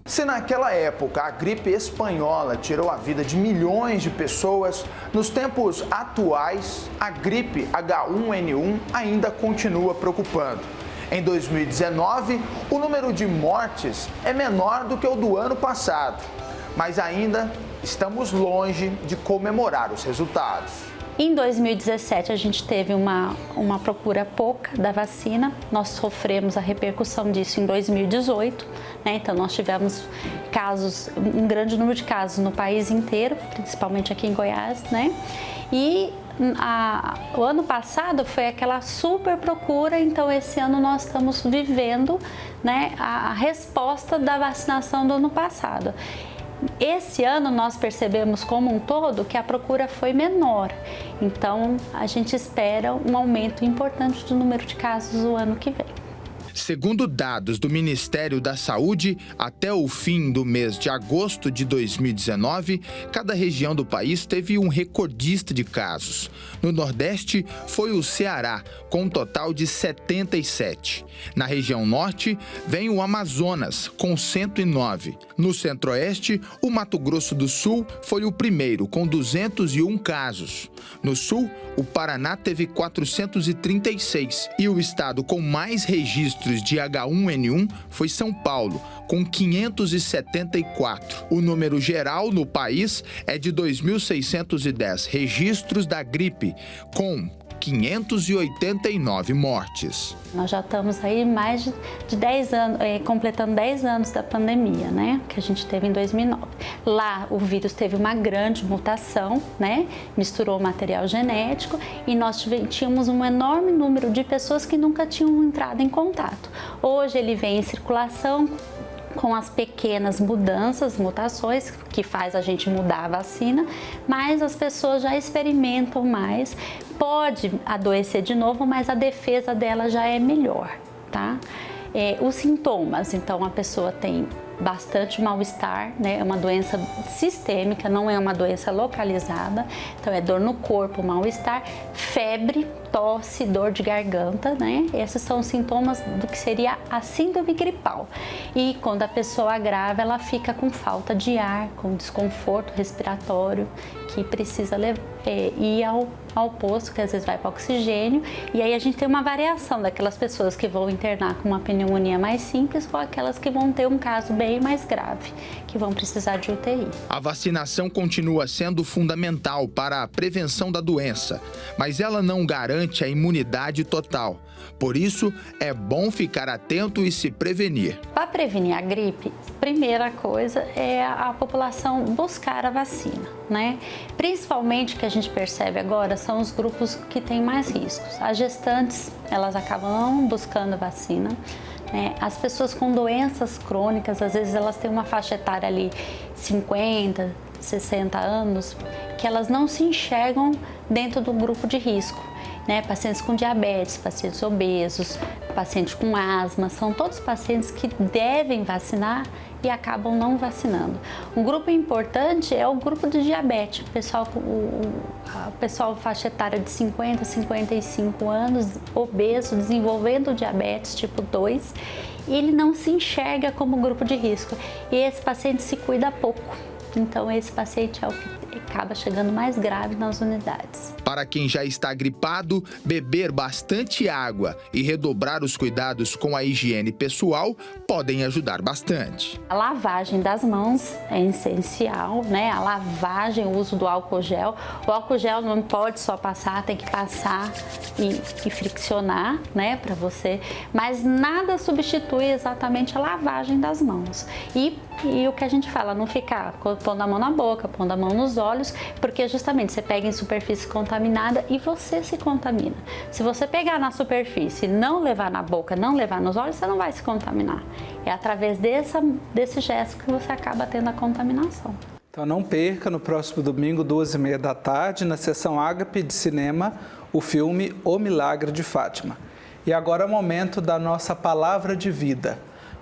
Se naquela época a gripe espanhola tirou a vida de milhões de pessoas, nos tempos atuais a gripe H1N1 ainda continua preocupando. Em 2019, o número de mortes é menor do que o do ano passado, mas ainda estamos longe de comemorar os resultados. Em 2017, a gente teve uma procura pouca da vacina. Nós sofremos a repercussão disso em 2018, né? Então, nós tivemos casos, um grande número de casos no país inteiro, principalmente aqui em Goiás, né? E o ano passado foi aquela super procura, então esse ano nós estamos vivendo, né, a resposta da vacinação do ano passado. Esse ano nós percebemos como um todo que a procura foi menor, então a gente espera um aumento importante do número de casos o ano que vem. Segundo dados do Ministério da Saúde, até o fim do mês de agosto de 2019, cada região do país teve um recordista de casos. No Nordeste, foi o Ceará, com um total de 77. Na região Norte, vem o Amazonas, com 109. No Centro-Oeste, o Mato Grosso do Sul foi o primeiro, com 201 casos. No Sul, o Paraná teve 436. E o estado com mais registros de H1N1 foi São Paulo, com 574. O número geral no país é de 2.610 registros da gripe, com 589 mortes. Nós já estamos aí mais de 10 anos, completando 10 anos da pandemia, né? Que a gente teve em 2009. Lá o vírus teve uma grande mutação, né? Misturou material genético e nós tínhamos um enorme número de pessoas que nunca tinham entrado em contato. Hoje ele vem em circulação com as pequenas mudanças, mutações, que faz a gente mudar a vacina, mas as pessoas já experimentam mais, pode adoecer de novo, mas a defesa dela já é melhor, tá? Os sintomas, então a pessoa tem bastante mal-estar, né? É uma doença sistêmica, não é uma doença localizada, então é dor no corpo, mal-estar, febre, tosse, dor de garganta, né? Esses são os sintomas do que seria a síndrome gripal. E quando a pessoa agrava, ela fica com falta de ar, com desconforto respiratório, que precisa ir ao posto, que às vezes vai para oxigênio, e aí a gente tem uma variação daquelas pessoas que vão internar com uma pneumonia mais simples ou aquelas que vão ter um caso bem mais grave, que vão precisar de UTI. A vacinação continua sendo fundamental para a prevenção da doença, mas ela não garante a imunidade total. Por isso, é bom ficar atento e se prevenir. Para prevenir a gripe, primeira coisa é a população buscar a vacina, né? Principalmente o que a gente percebe agora são os grupos que têm mais riscos. As gestantes, elas acabam buscando a vacina. As pessoas com doenças crônicas, às vezes elas têm uma faixa etária ali 50, 60 anos, que elas não se enxergam dentro do grupo de risco. Pacientes com diabetes, pacientes obesos, pacientes com asma, são todos pacientes que devem vacinar e acabam não vacinando. Um grupo importante é o grupo de diabetes, o pessoal faixa etária de 50, 55 anos, obeso, desenvolvendo diabetes tipo 2, e ele não se enxerga como grupo de risco. E esse paciente se cuida pouco, então esse paciente é o que acaba chegando mais grave nas unidades. Para quem já está gripado, beber bastante água e redobrar os cuidados com a higiene pessoal podem ajudar bastante. A lavagem das mãos é essencial, né? A lavagem, o uso do álcool gel. O álcool gel não pode só passar, tem que passar e friccionar, né, para você. Mas nada substitui exatamente a lavagem das mãos. E o que a gente fala, não ficar pondo a mão na boca, pondo a mão nos olhos, porque justamente você pega em superfície contaminada e você se contamina. Se você pegar na superfície e não levar na boca, não levar nos olhos, você não vai se contaminar. É através desse gesto que você acaba tendo a contaminação. Então não perca, no próximo domingo, 2h30 da tarde, na sessão Ágape de Cinema, o filme O Milagre de Fátima. E agora é o momento da nossa palavra de vida,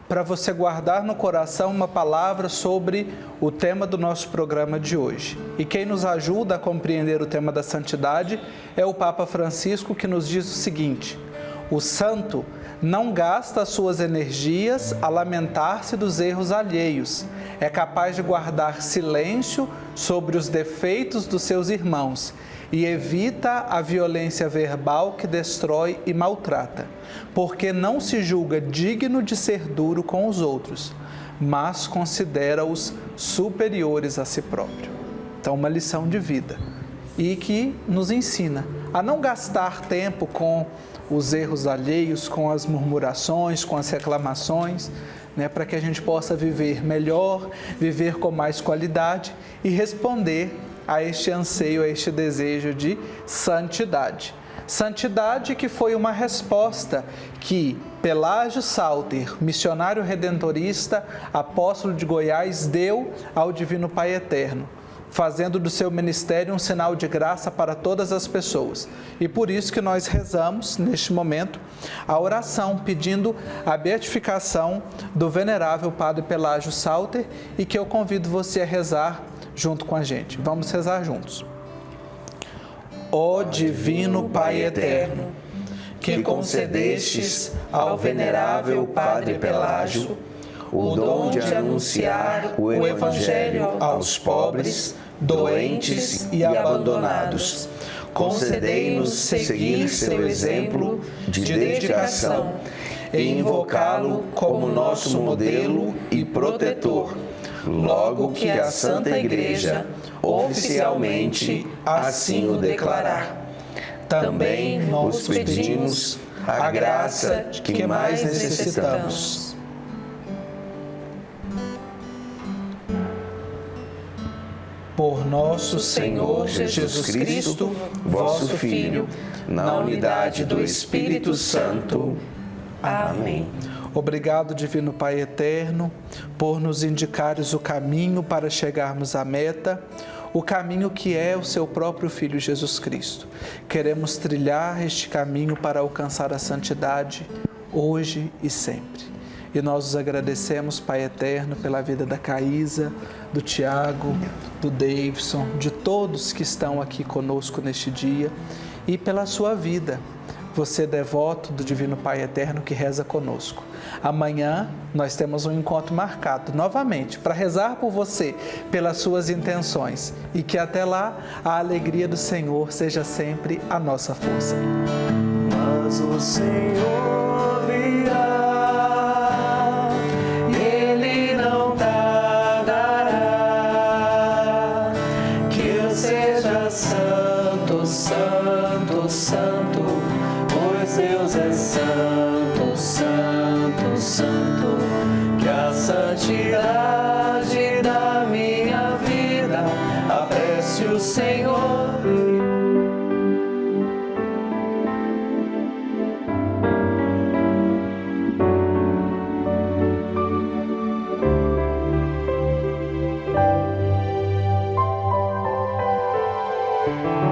para você guardar no coração uma palavra sobre o tema do nosso programa de hoje. E quem nos ajuda a compreender o tema da santidade é o Papa Francisco, que nos diz o seguinte: o santo não gasta as suas energias a lamentar-se dos erros alheios, é capaz de guardar silêncio sobre os defeitos dos seus irmãos e evita a violência verbal que destrói e maltrata, porque não se julga digno de ser duro com os outros, mas considera-os superiores a si próprio. Então, uma lição de vida e que nos ensina a não gastar tempo com os erros alheios, com as murmurações, com as reclamações, para que a gente possa viver melhor, viver com mais qualidade e responder a este anseio, a este desejo de santidade. Santidade que foi uma resposta que Pelágio Salter, missionário redentorista, apóstolo de Goiás, deu ao Divino Pai Eterno. fazendo do seu ministério um sinal de graça para todas as pessoas. E por isso que nós rezamos, neste momento, a oração pedindo a beatificação do venerável Padre Pelágio Salter e que eu convido você a rezar junto com a gente. Vamos rezar juntos. Ó Divino Pai Eterno, que concedestes ao venerável Padre Pelágio o dom de anunciar o Evangelho aos pobres, doentes e abandonados, concedei-nos seguir seu exemplo de dedicação e invocá-lo como nosso modelo e protetor, logo que a Santa Igreja oficialmente assim o declarar. Também nós pedimos a graça que mais necessitamos. Por nosso Senhor Jesus Cristo, vosso Filho, na unidade do Espírito Santo. Amém. Obrigado, Divino Pai Eterno, por nos indicares o caminho para chegarmos à meta, o caminho que é o seu próprio Filho Jesus Cristo. Queremos trilhar este caminho para alcançar a santidade hoje e sempre. E nós os agradecemos, Pai Eterno, pela vida da Caísa, do Tiago, do Davidson, de todos que estão aqui conosco neste dia e pela sua vida. Você, devoto do Divino Pai Eterno, que reza conosco. Amanhã nós temos um encontro marcado novamente para rezar por você, pelas suas intenções e que até lá a alegria do Senhor seja sempre a nossa força. Mas o Senhor virá. Santo, Santo, Santo, pois Deus é Santo, Santo, Santo, que a santidade da minha vida apresse o Senhor. Thank you.